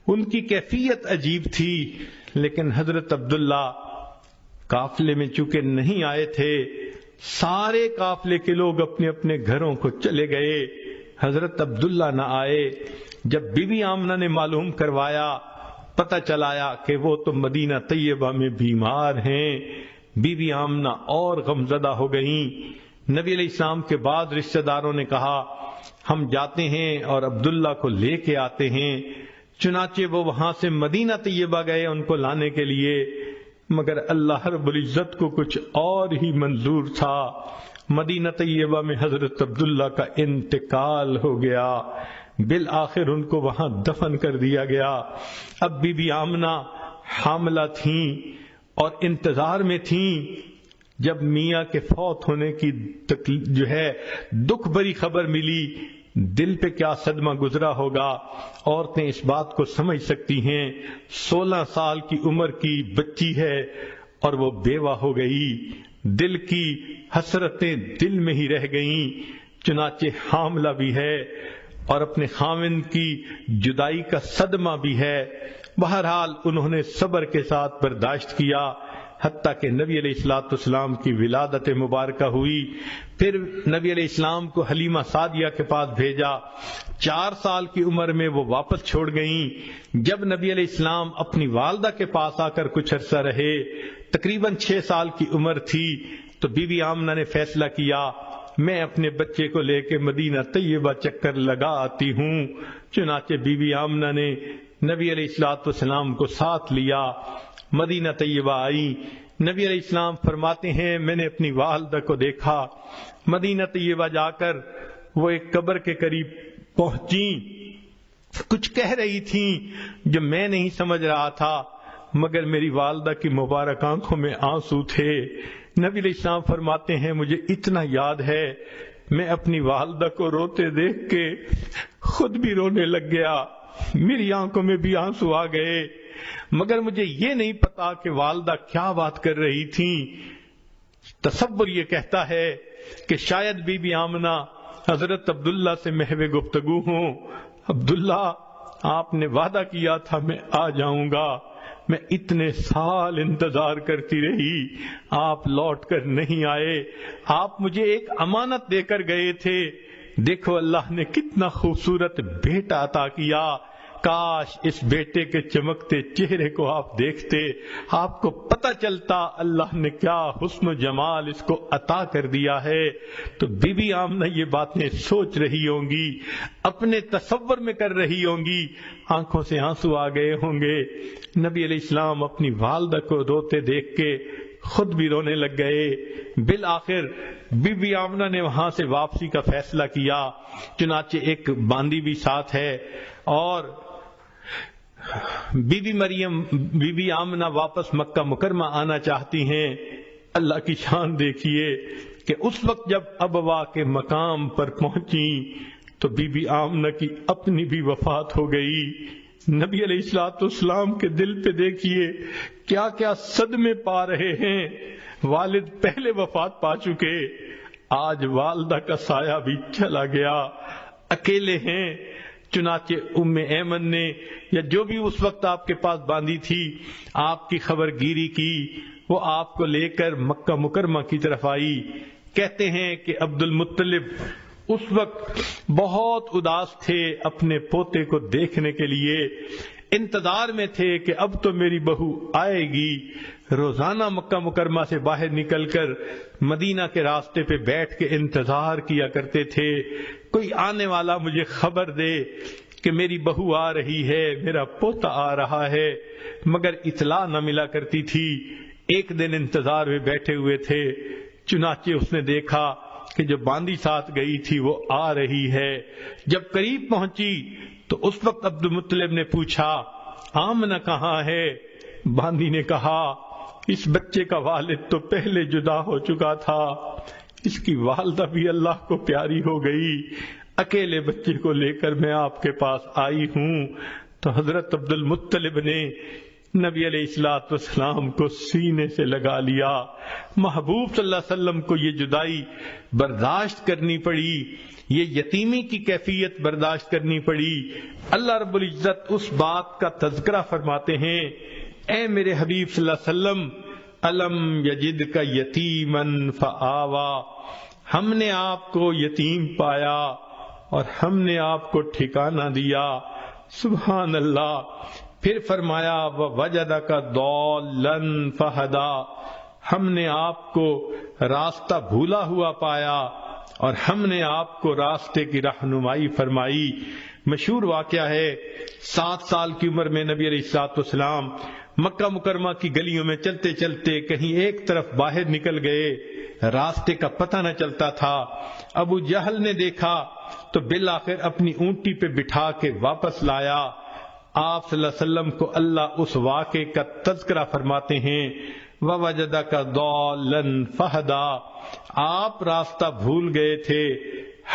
ان کی کیفیت عجیب تھی، لیکن حضرت عبداللہ قافلے میں چونکہ نہیں آئے تھے، سارے قافلے کے لوگ اپنے اپنے گھروں کو چلے گئے، حضرت عبداللہ نہ آئے۔ جب بی بی آمنہ نے معلوم کروایا، پتہ چلایا کہ وہ تو مدینہ طیبہ میں بیمار ہیں، بی بی آمنہ اور غمزدہ ہو گئیں۔ نبی علیہ السلام کے بعد رشتہ داروں نے کہا ہم جاتے ہیں اور عبداللہ کو لے کے آتے ہیں۔ چنانچہ وہ وہاں سے مدینہ طیبہ گئے ان کو لانے کے لیے، مگر اللہ رب العزت کو کچھ اور ہی منظور تھا۔ مدینہ طیبہ میں حضرت عبداللہ کا انتقال ہو گیا، بالآخر ان کو وہاں دفن کر دیا گیا۔ اب بی بی آمنہ حاملہ تھیں اور انتظار میں تھیں۔ جب میاں کے فوت ہونے کی دکھ بری خبر ملی، دل پہ کیا صدمہ گزرا ہوگا، عورتیں اس بات کو سمجھ سکتی ہیں۔ 16 سال کی عمر کی بچی ہے اور وہ بیوہ ہو گئی، دل کی حسرتیں دل میں ہی رہ گئیں۔ چنانچہ حاملہ بھی ہے اور اپنے خاوند کی جدائی کا صدمہ بھی ہے۔ بہرحال انہوں نے صبر کے ساتھ برداشت کیا، حتیٰ کہ نبی علیہ الصلوۃ والسلام کی ولادت مبارکہ ہوئی۔ پھر نبی علیہ السلام کو حلیمہ سعدیہ کے پاس بھیجا۔ 4 سال کی عمر میں وہ واپس چھوڑ گئیں۔ جب نبی علیہ السلام اپنی والدہ کے پاس آ کر کچھ عرصہ رہے، تقریباً 6 سال کی عمر تھی، تو بی بی آمنہ نے فیصلہ کیا میں اپنے بچے کو لے کے مدینہ طیبہ چکر لگا آتی ہوں۔ چنانچہ بی بی آمنہ نے نبی علیہ الصلوۃ والسلام کو ساتھ لیا، مدینہ طیبہ آئی۔ نبی علیہ السلام فرماتے ہیں میں نے اپنی والدہ کو دیکھا، مدینہ طیبہ جا کر وہ ایک قبر کے قریب پہنچی، کچھ کہہ رہی تھیں جو میں نہیں سمجھ رہا تھا، مگر میری والدہ کی مبارک آنکھوں میں آنسو تھے۔ نبی علیہ السلام فرماتے ہیں مجھے اتنا یاد ہے میں اپنی والدہ کو روتے دیکھ کے خود بھی رونے لگ گیا، میری آنکھوں میں بھی آنسو آ گئے، مگر مجھے یہ نہیں پتا کہ والدہ کیا بات کر رہی تھیں۔ تصور یہ کہتا ہے کہ شاید بی بی آمنہ حضرت عبداللہ سے محو گفتگو ہوں، عبداللہ آپ نے وعدہ کیا تھا میں آ جاؤں گا، میں اتنے سال انتظار کرتی رہی، آپ لوٹ کر نہیں آئے، آپ مجھے ایک امانت دے کر گئے تھے، دیکھو اللہ نے کتنا خوبصورت بیٹا عطا کیا، کاش اس بیٹے کے چمکتے چہرے کو آپ دیکھتے، آپ کو پتہ چلتا اللہ نے کیا حسن و جمال اس کو عطا کر دیا ہے۔ تو بی بی آمنہ یہ باتیں سوچ رہی ہوں گی، اپنے تصور میں کر رہی ہوں گی، آنکھوں سے آنسو آ گئے ہوں گے۔ نبی علیہ السلام اپنی والدہ کو روتے دیکھ کے خود بھی رونے لگ گئے۔ بالآخر بی بی آمنہ نے وہاں سے واپسی کا فیصلہ کیا، چنانچہ ایک باندی بھی ساتھ ہے، اور بی بی آمنہ واپس مکہ مکرمہ آنا چاہتی ہیں۔ اللہ کی شان دیکھیے کہ اس وقت جب ابوا کے مقام پر پہنچی تو بی بی آمنہ کی اپنی بھی وفات ہو گئی۔ نبی علیہ الصلوۃ والسلام کے دل پہ دیکھیے کیا کیا صدمے پا رہے ہیں، والد پہلے وفات پا چکے، آج والدہ کا سایہ بھی چلا گیا، اکیلے ہیں۔ چنانچہ ام ایمن نے یا جو بھی اس وقت آپ کے پاس باندھی تھی آپ کی خبر گیری کی، وہ آپ کو لے کر مکہ مکرمہ کی طرف آئی۔ کہتے ہیں کہ عبد المطلب اس وقت بہت اداس تھے، اپنے پوتے کو دیکھنے کے لیے انتظار میں تھے کہ اب تو میری بہو آئے گی۔ روزانہ مکہ مکرمہ سے باہر نکل کر مدینہ کے راستے پہ بیٹھ کے انتظار کیا کرتے تھے، کوئی آنے والا مجھے خبر دے کہ میری بہو آ رہی ہے، میرا پوتا آ رہا ہے، مگر اطلاع نہ ملا کرتی تھی۔ ایک دن انتظار میں بیٹھے ہوئے تھے، چنانچہ اس نے دیکھا کہ جو باندی ساتھ گئی تھی وہ آ رہی ہے۔ جب قریب پہنچی تو اس وقت عبد المطلب نے پوچھا آمنہ کہاں ہے؟ باندی نے کہا اس بچے کا والد تو پہلے جدا ہو چکا تھا، اس کی والدہ بھی اللہ کو پیاری ہو گئی، اکیلے بچے کو لے کر میں آپ کے پاس آئی ہوں۔ تو حضرت عبد المطلب نے نبی علیہ الصلوۃ والسلام کو سینے سے لگا لیا۔ محبوب صلی اللہ علیہ وسلم کو یہ جدائی برداشت کرنی پڑی، یہ یتیمی کی کیفیت برداشت کرنی پڑی۔ اللہ رب العزت اس بات کا تذکرہ فرماتے ہیں، اے میرے حبیب صلی اللہ علیہ وسلم الم یجدک یتیما فآوا، ہم نے آپ کو یتیم پایا اور ہم نے آپ کو ٹھکانہ دیا۔ سبحان اللہ۔ پھر فرمایا ووجدک ضالا فہدا، ہم نے آپ کو راستہ بھولا ہوا پایا اور ہم نے آپ کو راستے کی رہنمائی فرمائی۔ مشہور واقعہ ہے، 7 سال کی عمر میں نبی علیہ الصلوۃ والسلام مکہ مکرمہ کی گلیوں میں چلتے چلتے کہیں ایک طرف باہر نکل گئے، راستے کا پتہ نہ چلتا تھا۔ ابو جہل نے دیکھا تو بالآخر اپنی اونٹی پہ بٹھا کے واپس لایا۔ آپ صلی اللہ علیہ وسلم کو اللہ اس واقعے کا تذکرہ فرماتے ہیں، وَوَجَدَكَ ضَالًّا فَهَدَىٰ، آپ راستہ بھول گئے تھے،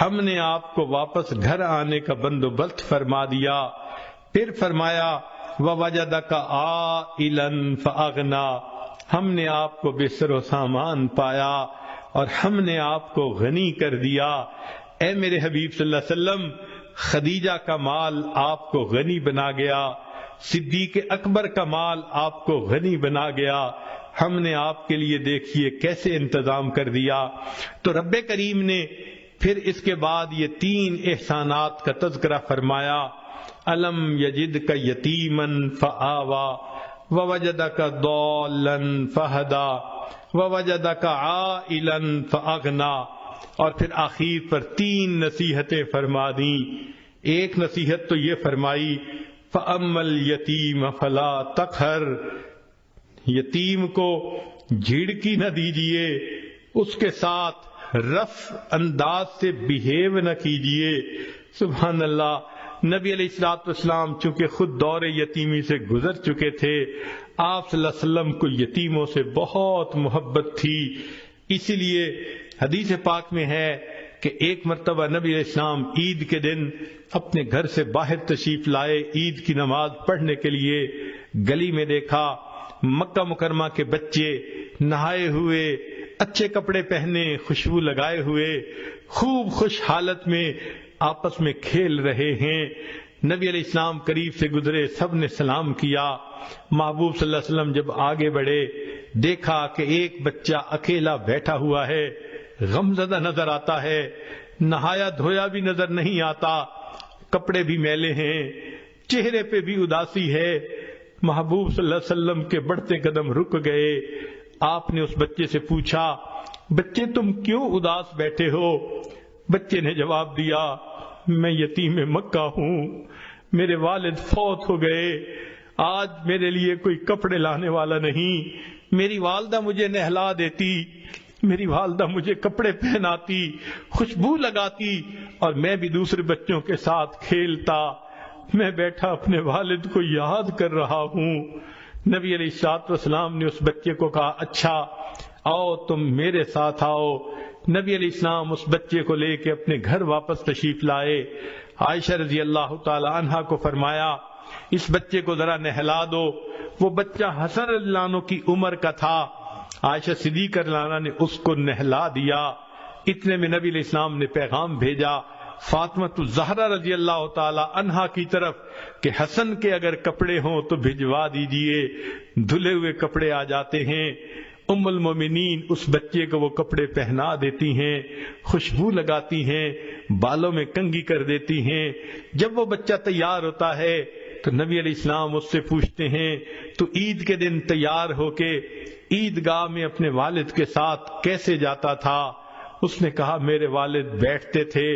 ہم نے آپ کو واپس گھر آنے کا بندوبست فرما دیا۔ پھر فرمایا وَوَجَدَكَ عَائِلًا فَأَغْنَىٰ، ہم نے آپ کو بستر و سامان پایا اور ہم نے آپ کو غنی کر دیا۔ اے میرے حبیب صلی اللہ علیہ وسلم، خدیجہ کا مال آپ کو غنی بنا گیا، صدیق اکبر کا مال آپ کو غنی بنا گیا، ہم نے آپ کے لیے دیکھیے کیسے انتظام کر دیا۔ تو رب کریم نے پھر اس کے بعد یہ 3 احسانات کا تذکرہ فرمایا، الم یجدک یتیما فآوا، ووجدک ضالا فہدا، ووجدک عائلا فاغنا، اور پھر آخر پر 3 نصیحتیں فرما دیں۔ ایک نصیحت تو یہ فرمائی فَأَمَّا الْيَتِيمَ فَلَا تَقْهَرْ، یتیم کو جھڑکی نہ دیجئے، اس کے ساتھ رف انداز سے بیہیو نہ کیجئے۔ سبحان اللہ۔ نبی علیہ الصلوۃ والسلام چونکہ خود دور یتیمی سے گزر چکے تھے، آپ صلی اللہ علیہ وسلم کو یتیموں سے بہت محبت تھی، اسی لیے حدیث پاک میں ہے کہ ایک مرتبہ نبی علیہ السلام عید کے دن اپنے گھر سے باہر تشریف لائے، عید کی نماز پڑھنے کے لیے گلی میں دیکھا مکہ مکرمہ کے بچے نہائے ہوئے، اچھے کپڑے پہنے، خوشبو لگائے ہوئے، خوب خوش حالت میں آپس میں کھیل رہے ہیں۔ نبی علیہ السلام قریب سے گزرے، سب نے سلام کیا۔ محبوب صلی اللہ علیہ وسلم جب آگے بڑھے، دیکھا کہ ایک بچہ اکیلا بیٹھا ہوا ہے، غمزدہ نظر آتا ہے، نہایا دھویا بھی نظر نہیں آتا، کپڑے بھی میلے ہیں، چہرے پہ بھی اداسی ہے۔ محبوب صلی اللہ علیہ وسلم کے بڑھتے قدم رک گئے۔ آپ نے اس بچے سے پوچھا، بچے تم کیوں اداس بیٹھے ہو؟ بچے نے جواب دیا، میں یتیم مکہ ہوں، میرے والد فوت ہو گئے، آج میرے لیے کوئی کپڑے لانے والا نہیں، میری والدہ مجھے نہلا دیتی، میری والدہ مجھے کپڑے پہناتی، خوشبو لگاتی، اور میں بھی دوسرے بچوں کے ساتھ کھیلتا، میں بیٹھا اپنے والد کو یاد کر رہا ہوں۔ نبی علیہ الصلوۃ والسلام نے اس بچے کو کہا، اچھا آؤ تم میرے ساتھ آؤ۔ نبی علیہ السلام اس بچے کو لے کے اپنے گھر واپس تشریف لائے۔ عائشہ رضی اللہ تعالی عنہا کو فرمایا، اس بچے کو ذرا نہلا دو۔ وہ بچہ حسن رضی اللہ عنہ کی عمر کا تھا۔ عائشہ صدیقہ رضی اللہ عنہا نے اس کو نہلا دیا۔ اتنے میں نبی علیہ السلام نے پیغام بھیجا فاطمہ الزہرا رضی اللہ تعالی عنہا کی طرف کہ حسن کے اگر کپڑے ہوں تو بھجوا دیجئے۔ دھلے ہوئے کپڑے آ جاتے ہیں۔ ام المومنین اس بچے کو وہ کپڑے پہنا دیتی ہیں، خوشبو لگاتی ہیں، بالوں میں کنگھی کر دیتی ہیں۔ جب وہ بچہ تیار ہوتا ہے تو نبی علیہ السلام اس سے پوچھتے ہیں، تو عید کے دن تیار ہو کے عیدگاہ میں اپنے والد کے ساتھ کیسے جاتا تھا؟ اس نے کہا، میرے والد بیٹھتے تھے،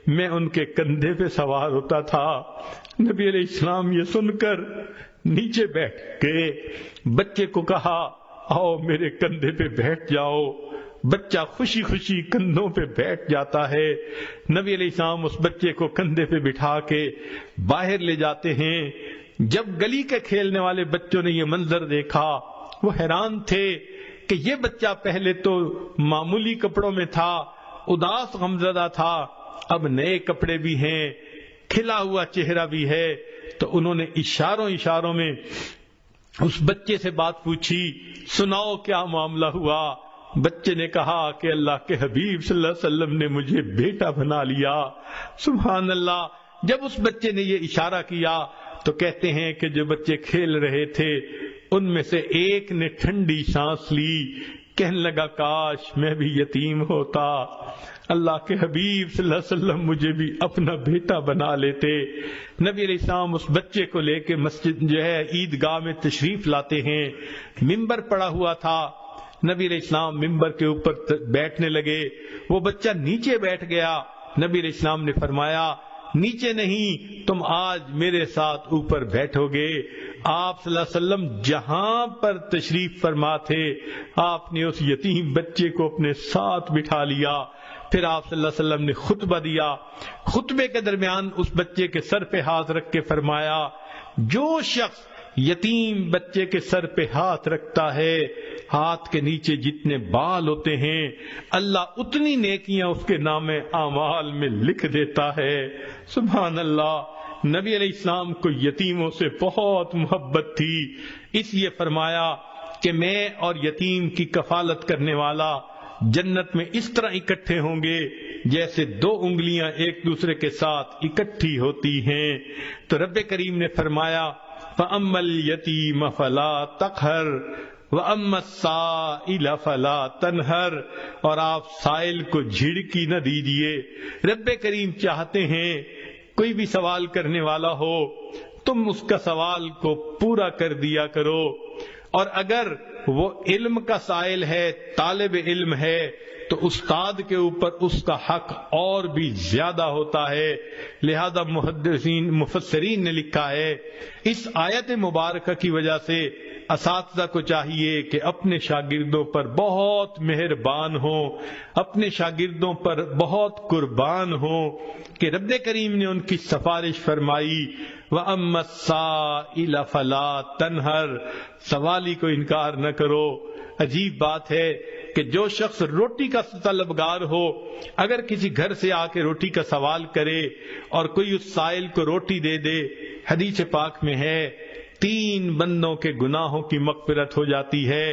میں ان کے کندھے پہ سوار ہوتا تھا۔ نبی علیہ السلام یہ سن کر نیچے بیٹھ گئے، بچے کو کہا، آؤ میرے کندھے پہ بیٹھ جاؤ۔ بچہ خوشی خوشی کندھوں پہ بیٹھ جاتا ہے۔ نبی علیہ السلام اس بچے کو کندھے پہ بٹھا کے باہر لے جاتے ہیں۔ جب گلی کے کھیلنے والے بچوں نے یہ منظر دیکھا، وہ حیران تھے کہ یہ بچہ پہلے تو معمولی کپڑوں میں تھا، اداس غمزدہ تھا، اب نئے کپڑے بھی ہیں، کھلا ہوا چہرہ بھی ہے۔ تو انہوں نے اشاروں میں اس بچے سے بات پوچھی، سناؤ کیا معاملہ ہوا؟ بچے نے کہا کہ اللہ کے حبیب صلی اللہ علیہ وسلم نے مجھے بیٹا بنا لیا۔ سبحان اللہ۔ جب اس بچے نے یہ اشارہ کیا تو کہتے ہیں کہ جو بچے کھیل رہے تھے ان میں سے ایک نے ٹھنڈی سانس لی، کہنے لگا، کاش میں بھی یتیم ہوتا، اللہ کے حبیب صلی اللہ علیہ وسلم مجھے بھی اپنا بیٹا بنا لیتے۔ نبی علیہ السلام اس بچے کو لے کے مسجد عیدگاہ میں تشریف لاتے ہیں۔ ممبر پڑا ہوا تھا، نبی علیہ السلام ممبر کے اوپر بیٹھنے لگے، وہ بچہ نیچے بیٹھ گیا۔ نبی علیہ السلام نے فرمایا، نیچے نہیں، تم آج میرے ساتھ اوپر بیٹھو گے۔ آپ صلی اللہ علیہ وسلم جہاں پر تشریف فرما تھے، آپ نے اس یتیم بچے کو اپنے ساتھ بٹھا لیا۔ پھر آپ صلی اللہ علیہ وسلم نے خطبہ دیا۔ خطبے کے درمیان اس بچے کے سر پہ ہاتھ رکھ کے فرمایا، جو شخص یتیم بچے کے سر پہ ہاتھ رکھتا ہے، ہاتھ کے نیچے جتنے بال ہوتے ہیں اللہ اتنی نیکیاں اس کے نام اعمال میں لکھ دیتا ہے۔ سبحان اللہ۔ نبی علیہ السلام کو یتیموں سے بہت محبت تھی، اس لیے فرمایا کہ میں اور یتیم کی کفالت کرنے والا جنت میں اس طرح اکٹھے ہوں گے جیسے دو انگلیاں ایک دوسرے کے ساتھ اکٹھی ہوتی ہیں۔ تو رب کریم نے فرمایا، فَأَمَّا الْيَتِيمَ فَلَا تَقْهَرْ وَأَمَّا السَّائِلَ فَلَا تَنْهَرْ، اور آپ سائل کو جھڑکی نہ دیجیے۔ رب کریم چاہتے ہیں کوئی بھی سوال کرنے والا ہو تم اس کا سوال کو پورا کر دیا کرو، اور اگر وہ علم کا سائل ہے، طالب علم ہے، تو استاد کے اوپر اس کا حق اور بھی زیادہ ہوتا ہے۔ لہذا مفسرین نے لکھا ہے، اس آیت مبارکہ کی وجہ سے اساتذہ کو چاہیے کہ اپنے شاگردوں پر بہت مہربان ہوں، اپنے شاگردوں پر بہت قربان ہوں کہ رب کریم نے ان کی سفارش فرمائی، وَأَمَّا السَّائِلَ فَلَا تَنْهَرْ، سوالی کو انکار نہ کرو۔ عجیب بات ہے کہ جو شخص روٹی کا طلبگار ہو، اگر کسی گھر سے آ کے روٹی کا سوال کرے اور کوئی اس سائل کو روٹی دے دے، حدیث پاک میں ہے 3 بندوں کے گناہوں کی مغفرت ہو جاتی ہے۔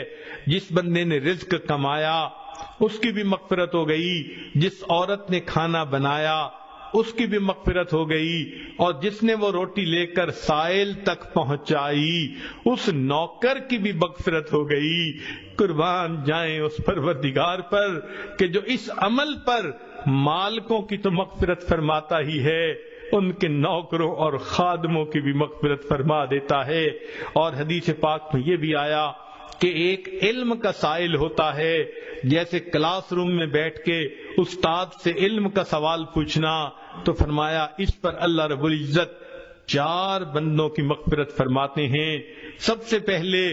جس بندے نے رزق کمایا اس کی بھی مغفرت ہو گئی، جس عورت نے کھانا بنایا اس کی بھی مغفرت ہو گئی، اور جس نے وہ روٹی لے کر سائل تک پہنچائی اس نوکر کی بھی مغفرت ہو گئی۔ قربان جائیں اس پروردگار پر کہ جو اس عمل پر مالکوں کی تو مغفرت فرماتا ہی ہے، ان کے نوکروں اور خادموں کی بھی مغفرت فرما دیتا ہے۔ اور حدیث پاک میں یہ بھی آیا کہ ایک علم کا سائل ہوتا ہے، جیسے کلاس روم میں بیٹھ کے استاد سے علم کا سوال پوچھنا، تو فرمایا اس پر اللہ رب العزت 4 بندوں کی مغفرت فرماتے ہیں۔ سب سے پہلے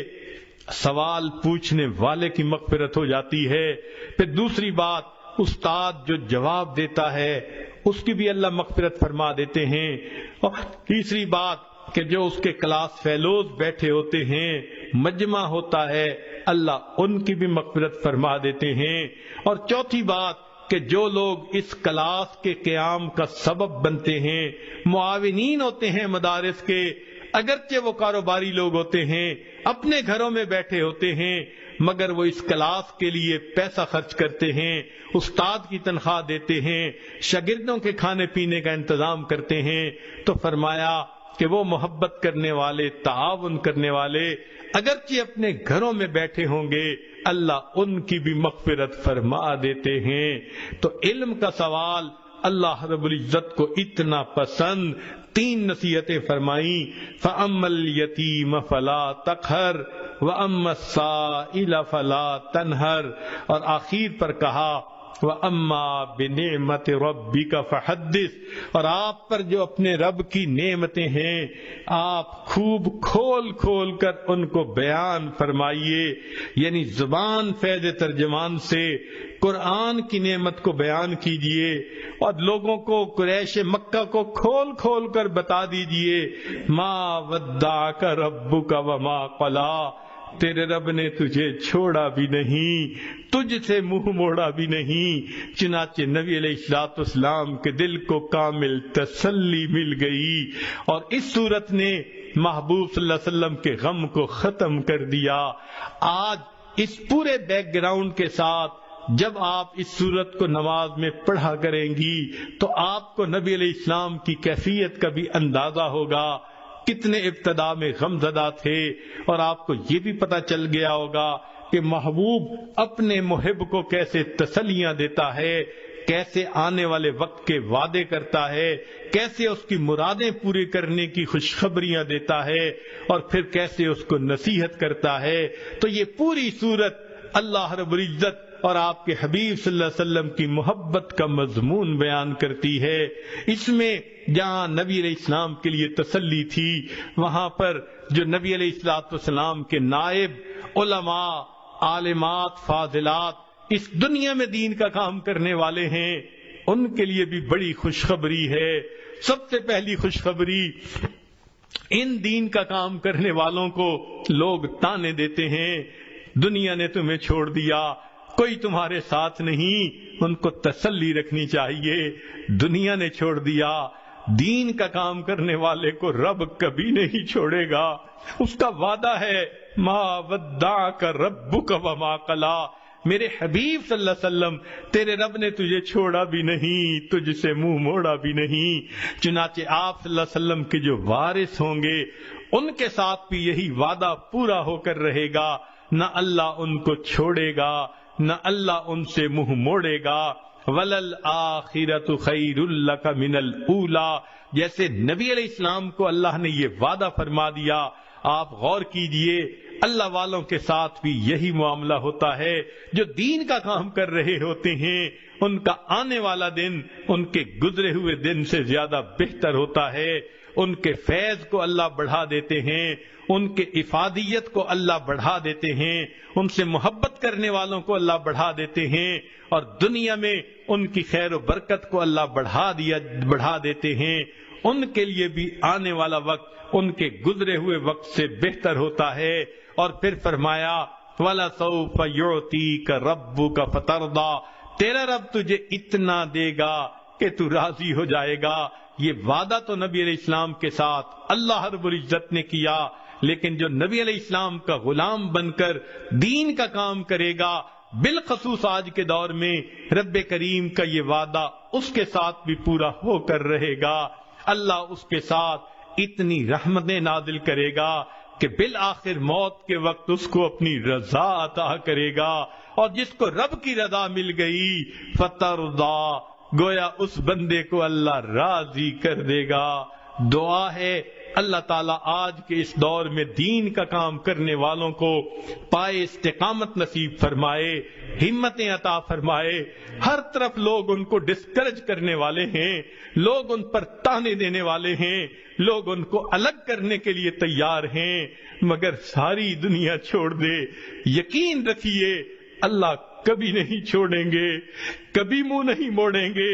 سوال پوچھنے والے کی مغفرت ہو جاتی ہے، پھر دوسری بات استاد جو جواب دیتا ہے اس کی بھی اللہ مغفرت فرما دیتے ہیں، اور تیسری بات کہ جو اس کے کلاس فیلوز بیٹھے ہوتے ہیں، مجمع ہوتا ہے، اللہ ان کی بھی مغفرت فرما دیتے ہیں، اور چوتھی بات کہ جو لوگ اس کلاس کے قیام کا سبب بنتے ہیں، معاونین ہوتے ہیں مدارس کے، اگرچہ وہ کاروباری لوگ ہوتے ہیں، اپنے گھروں میں بیٹھے ہوتے ہیں، مگر وہ اس کلاس کے لیے پیسہ خرچ کرتے ہیں، استاد کی تنخواہ دیتے ہیں، شاگردوں کے کھانے پینے کا انتظام کرتے ہیں، تو فرمایا کہ وہ محبت کرنے والے، تعاون کرنے والے اگرچہ اپنے گھروں میں بیٹھے ہوں گے، اللہ ان کی بھی مغفرت فرما دیتے ہیں۔ تو علم کا سوال اللہ رب العزت کو اتنا پسند، 3 نصیحتیں فرمائیں، فَأَمَّا الْيَتِيمَ فَلَا تَقْهَرْ وَأَمَّا السَّائِلَ فَلَا تَنْهَرْ، اور آخر پر کہا وَأَمَّا بِنِعْمَةِ رَبِّكَ فَحَدِّثْ، اور آپ پر جو اپنے رب کی نعمتیں ہیں آپ خوب کھول کھول کر ان کو بیان فرمائیے، یعنی زبان فیض ترجمان سے قرآن کی نعمت کو بیان کیجئے، اور لوگوں کو قریش مکہ کو کھول کھول کر بتا دیجئے، ما ودعک ربک وما قلا، تیرے رب نے تجھے چھوڑا بھی نہیں، تجھ سے منہ موڑا بھی نہیں۔ چنانچہ نبی علیہ الصلوۃ والسلام کے دل کو کامل تسلی مل گئی، اور اس صورت نے محبوب صلی اللہ علیہ وسلم کے غم کو ختم کر دیا۔ آج اس پورے بیک گراؤنڈ کے ساتھ جب آپ اس صورت کو نماز میں پڑھا کریں گی تو آپ کو نبی علیہ السلام کی کیفیت کا بھی اندازہ ہوگا، کتنے ابتدا میں غم زدہ تھے، اور آپ کو یہ بھی پتہ چل گیا ہوگا کہ محبوب اپنے محب کو کیسے تسلیاں دیتا ہے، کیسے آنے والے وقت کے وعدے کرتا ہے، کیسے اس کی مرادیں پوری کرنے کی خوشخبریاں دیتا ہے، اور پھر کیسے اس کو نصیحت کرتا ہے۔ تو یہ پوری صورت اللہ رب العزت اور آپ کے حبیب صلی اللہ علیہ وسلم کی محبت کا مضمون بیان کرتی ہے۔ اس میں جہاں نبی علیہ السلام کے لیے تسلی تھی، وہاں پر جو نبی علیہ الصلوۃ والسلام کے نائب علماء، عالمات، فاضلات اس دنیا میں دین کا کام کرنے والے ہیں، ان کے لیے بھی بڑی خوشخبری ہے۔ سب سے پہلی خوشخبری، ان دین کا کام کرنے والوں کو لوگ تانے دیتے ہیں، دنیا نے تمہیں چھوڑ دیا، کوئی تمہارے ساتھ نہیں، ان کو تسلی رکھنی چاہیے، دنیا نے چھوڑ دیا، دین کا کام کرنے والے کو رب کبھی نہیں چھوڑے گا، اس کا وعدہ ہے ما ودعک ربک وما قلا، میرے حبیب صلی اللہ علیہ وسلم تیرے رب نے تجھے چھوڑا بھی نہیں، تجھ سے منہ موڑا بھی نہیں۔ چنانچہ آپ صلی اللہ علیہ وسلم کے جو وارث ہوں گے ان کے ساتھ بھی یہی وعدہ پورا ہو کر رہے گا، نہ اللہ ان کو چھوڑے گا، نہ اللہ ان سے منہ موڑے گا۔ وَلَلْآخِرَةُ خَيْرٌ لَكَ مِنَ الْأُولَى، جیسے نبی علیہ السلام کو اللہ نے یہ وعدہ فرما دیا، آپ غور کیجئے اللہ والوں کے ساتھ بھی یہی معاملہ ہوتا ہے، جو دین کا کام کر رہے ہوتے ہیں ان کا آنے والا دن ان کے گزرے ہوئے دن سے زیادہ بہتر ہوتا ہے، ان کے فیض کو اللہ بڑھا دیتے ہیں، ان کے افادیت کو اللہ بڑھا دیتے ہیں، ان سے محبت کرنے والوں کو اللہ بڑھا دیتے ہیں، اور دنیا میں ان کی خیر و برکت کو اللہ بڑھا دیتے ہیں۔ ان کے لیے بھی آنے والا وقت ان کے گزرے ہوئے وقت سے بہتر ہوتا ہے۔ اور پھر فرمایا وَلَسَوْفَ يُعْطِيكَ رَبُّكَ فَتَرْضَىٰ، تیرا رب تجھے اتنا دے گا کہ تو راضی ہو جائے گا۔ یہ وعدہ تو نبی علیہ السلام کے ساتھ اللہ رب العزت نے کیا، لیکن جو نبی علیہ السلام کا غلام بن کر دین کا کام کرے گا بالخصوص آج کے دور میں رب کریم کا یہ وعدہ اس کے ساتھ بھی پورا ہو کر رہے گا. اللہ اس کے ساتھ اتنی رحمتیں نازل کرے گا کہ بالآخر موت کے وقت اس کو اپنی رضا عطا کرے گا. اور جس کو رب کی رضا مل گئی فترضا، گویا اس بندے کو اللہ راضی کر دے گا. دعا ہے اللہ تعالیٰ آج کے اس دور میں دین کا کام کرنے والوں کو پائے استقامت نصیب فرمائے، ہمتیں عطا فرمائے. ہر طرف لوگ ان کو ڈسکریج کرنے والے ہیں، لوگ ان پر تانے دینے والے ہیں، لوگ ان کو الگ کرنے کے لیے تیار ہیں، مگر ساری دنیا چھوڑ دے، یقین رکھیے اللہ کبھی نہیں چھوڑیں گے، کبھی منہ نہیں موڑیں گے.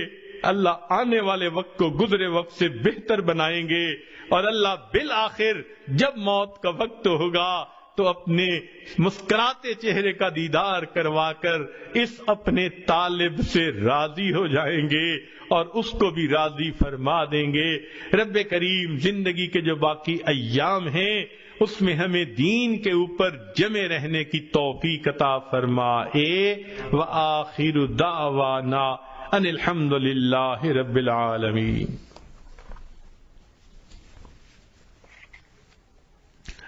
اللہ آنے والے وقت کو گزرے وقت سے بہتر بنائیں گے، اور اللہ بالآخر جب موت کا وقت ہوگا تو اپنے مسکراتے چہرے کا دیدار کروا کر اس اپنے طالب سے راضی ہو جائیں گے اور اس کو بھی راضی فرما دیں گے. رب کریم زندگی کے جو باقی ایام ہیں اس میں ہمیں دین کے اوپر جمے رہنے کی توفیق عطا فرمائے. وآخر دعوانا ان الحمد للہ رب العالمین.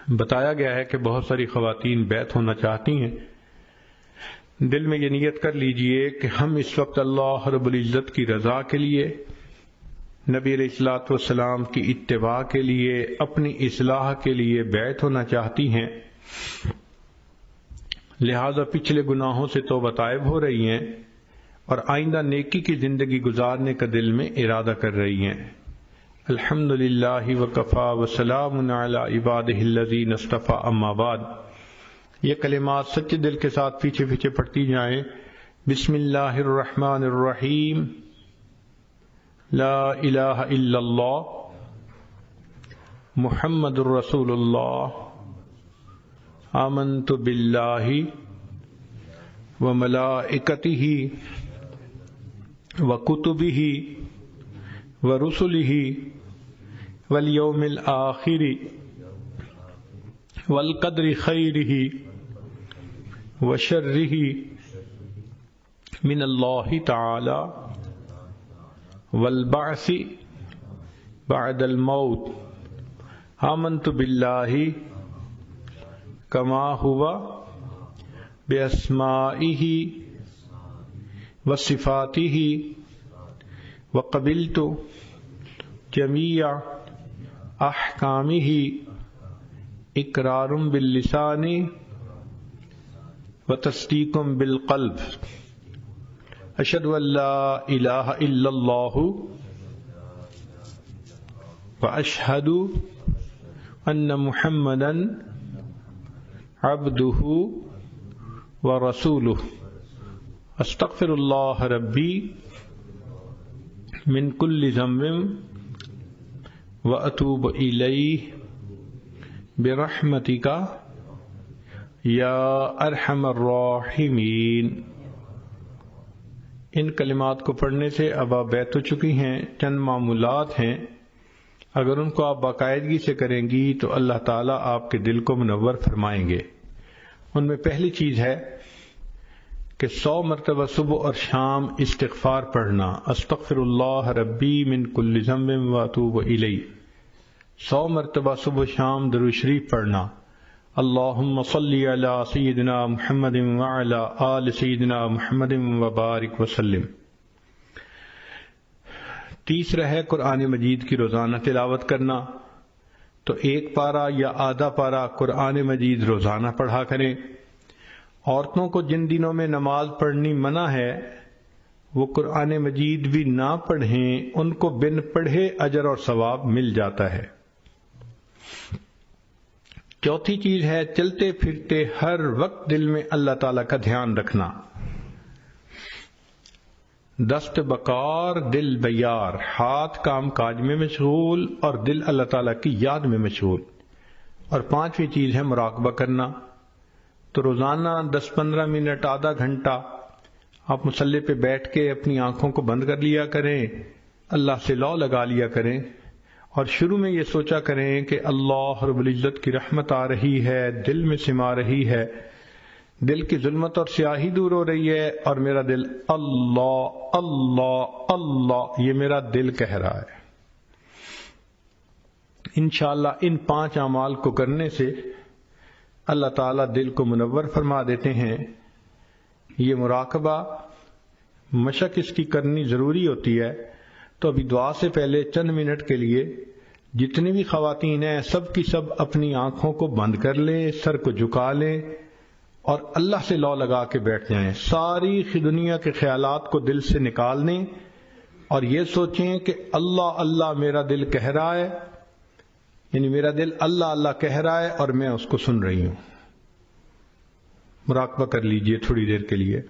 بتایا گیا ہے کہ بہت ساری خواتین بیعت ہونا چاہتی ہیں. دل میں یہ نیت کر لیجئے کہ ہم اس وقت اللہ رب العزت کی رضا کے لیے، نبی علیہ الصلوۃ والسلام کی اتباع کے لیے، اپنی اصلاح کے لیے بیعت ہونا چاہتی ہیں. لہذا پچھلے گناہوں سے توبہ طائب ہو رہی ہیں اور آئندہ نیکی کی زندگی گزارنے کا دل میں ارادہ کر رہی ہیں. الحمدللہ وکفا وسلام علی عبادہ الذین اصطفی، اما بعد. یہ کلمات سچے دل کے ساتھ پیچھے پیچھے پڑھتی جائیں. بسم اللہ الرحمن الرحیم. لا الہ الا اللہ محمد الرسول اللہ. آمنت باللہ وملائکتہ وکتبہ ورسلہ والیوم الآخر والقدر خیرہ وشرہ من اللہ تعالی والبعث بعد الموت. آمنت باللہ کما ہوا باسمائہ وصفاتہ وقبلت جمیع احکامہ اقرار باللسان وتصدیق بالقلب. اشہد ان لا الہ الا اللہ واشہد ان محمدا عبدہ ورسولہ. استغفر اللہ ربی من کل ذنب واتوب الیہ برحمتک یا ارحم الراحمین. ان کلمات کو پڑھنے سے اب آپ بیعت ہو چکی ہیں. چند معمولات ہیں، اگر ان کو آپ باقاعدگی سے کریں گی تو اللہ تعالیٰ آپ کے دل کو منور فرمائیں گے. ان میں پہلی چیز ہے کہ 100 مرتبہ صبح اور شام استغفار پڑھنا. استغفر اللہ ربی من کل ذنب واتوب الیہ. 100 مرتبہ صبح شام درود شریف پڑھنا. اللہم صلی علی سیدنا محمد وعلی آل سیدنا محمد وبارک وسلم. تیسرا ہے قرآن مجید کی روزانہ تلاوت کرنا. تو 1 پارہ یا آدھا پارہ قرآن مجید روزانہ پڑھا کریں. عورتوں کو جن دنوں میں نماز پڑھنی منع ہے وہ قرآن مجید بھی نہ پڑھیں، ان کو بن پڑھے اجر اور ثواب مل جاتا ہے. چوتھی چیز ہے چلتے پھرتے ہر وقت دل میں اللہ تعالیٰ کا دھیان رکھنا. دست بکار دل بیار، ہاتھ کام کاج میں مشغول اور دل اللہ تعالیٰ کی یاد میں مشغول. اور 5ویں چیز ہے مراقبہ کرنا. تو روزانہ 10-15 منٹ، آدھا گھنٹہ آپ مصلی پہ بیٹھ کے اپنی آنکھوں کو بند کر لیا کریں، اللہ سے لو لگا لیا کریں، اور شروع میں یہ سوچا کریں کہ اللہ رب العزت کی رحمت آ رہی ہے، دل میں سما رہی ہے، دل کی ظلمت اور سیاہی دور ہو رہی ہے اور میرا دل اللہ اللہ اللہ یہ میرا دل کہہ رہا ہے۔ انشاءاللہ ان 5 اعمال کو کرنے سے اللہ تعالیٰ دل کو منور فرما دیتے ہیں۔ یہ مراقبہ مشق اس کی کرنی ضروری ہوتی ہے، تو ابھی دعا سے پہلے چند منٹ کے لیے جتنی بھی خواتین ہیں سب کی سب اپنی آنکھوں کو بند کر لیں، سر کو جھکا لیں اور اللہ سے لو لگا کے بیٹھ جائیں۔ ساری دنیا کے خیالات کو دل سے نکال دیں اور یہ سوچیں کہ اللہ اللہ میرا دل کہہ رہا ہے، یعنی میرا دل اللہ اللہ کہہ رہا ہے اور میں اس کو سن رہی ہوں۔ مراقبہ کر لیجئے تھوڑی دیر کے لیے۔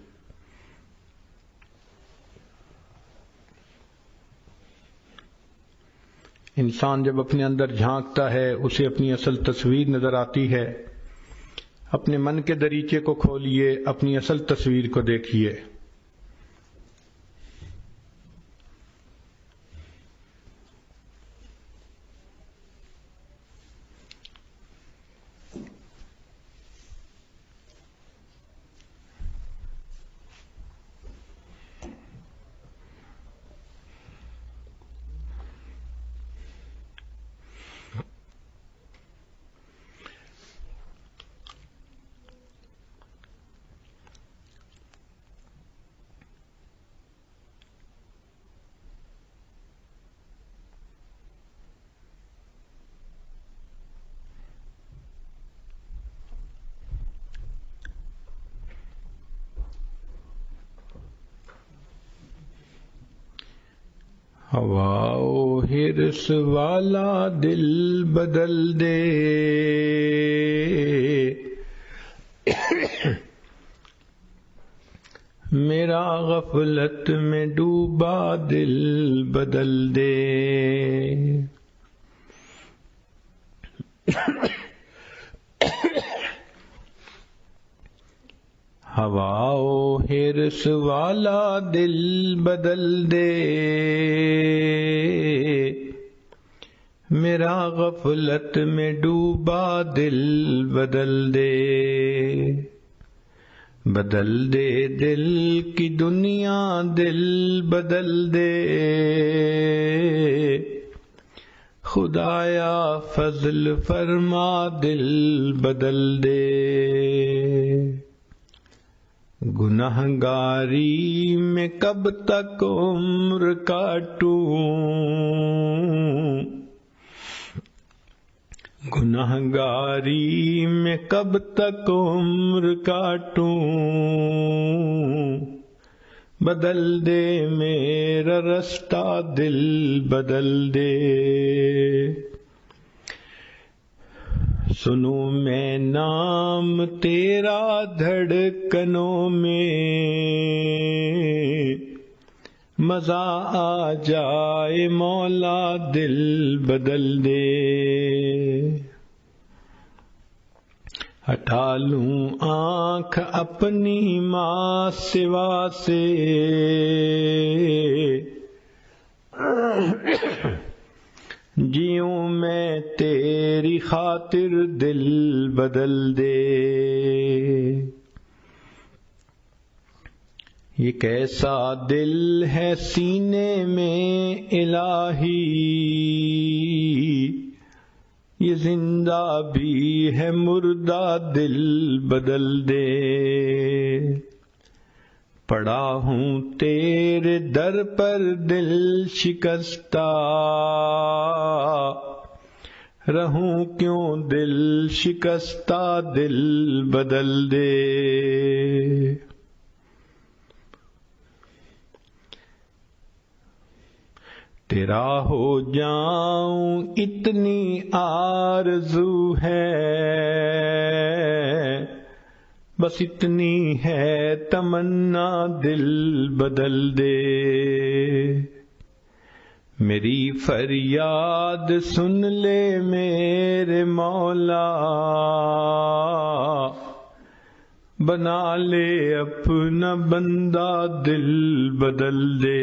انسان جب اپنے اندر جھانکتا ہے اسے اپنی اصل تصویر نظر آتی ہے۔ اپنے من کے دریچے کو کھولیے، اپنی اصل تصویر کو دیکھیے۔ ہوا و حرص والا دل بدل دے، میرا غفلت میں ڈوبا دل بدل دے۔ ہوا و حرص والا دل بدل دے، میرا غفلت میں ڈوبا دل بدل دے۔ بدل دے دل کی دنیا دل بدل دے، خدایا فضل فرما دل بدل دے۔ گنہگاری میں کب تک عمر کاٹوں، گنہگاری میں کب تک عمر کاٹوں، بدل دے میرا رستہ دل بدل دے۔ سنوں میں نام تیرا دھڑکنوں میں، مزہ آ جائے مولا دل بدل دے۔ ہٹا لوں آنکھ اپنی ماں سوا سے، جیوں میں تیری خاطر دل بدل دے۔ یہ کیسا دل ہے سینے میں الہی، یہ زندہ بھی ہے مردہ دل بدل دے۔ پڑا ہوں تیرے در پر دل شکستہ، رہوں کیوں دل شکستہ دل بدل دے۔ تیرا ہو جاؤں اتنی آرزو ہے، بس اتنی ہے تمنا دل بدل دے۔ میری فریاد سن لے میرے مولا، بنا لے اپنا بندہ دل بدل دے۔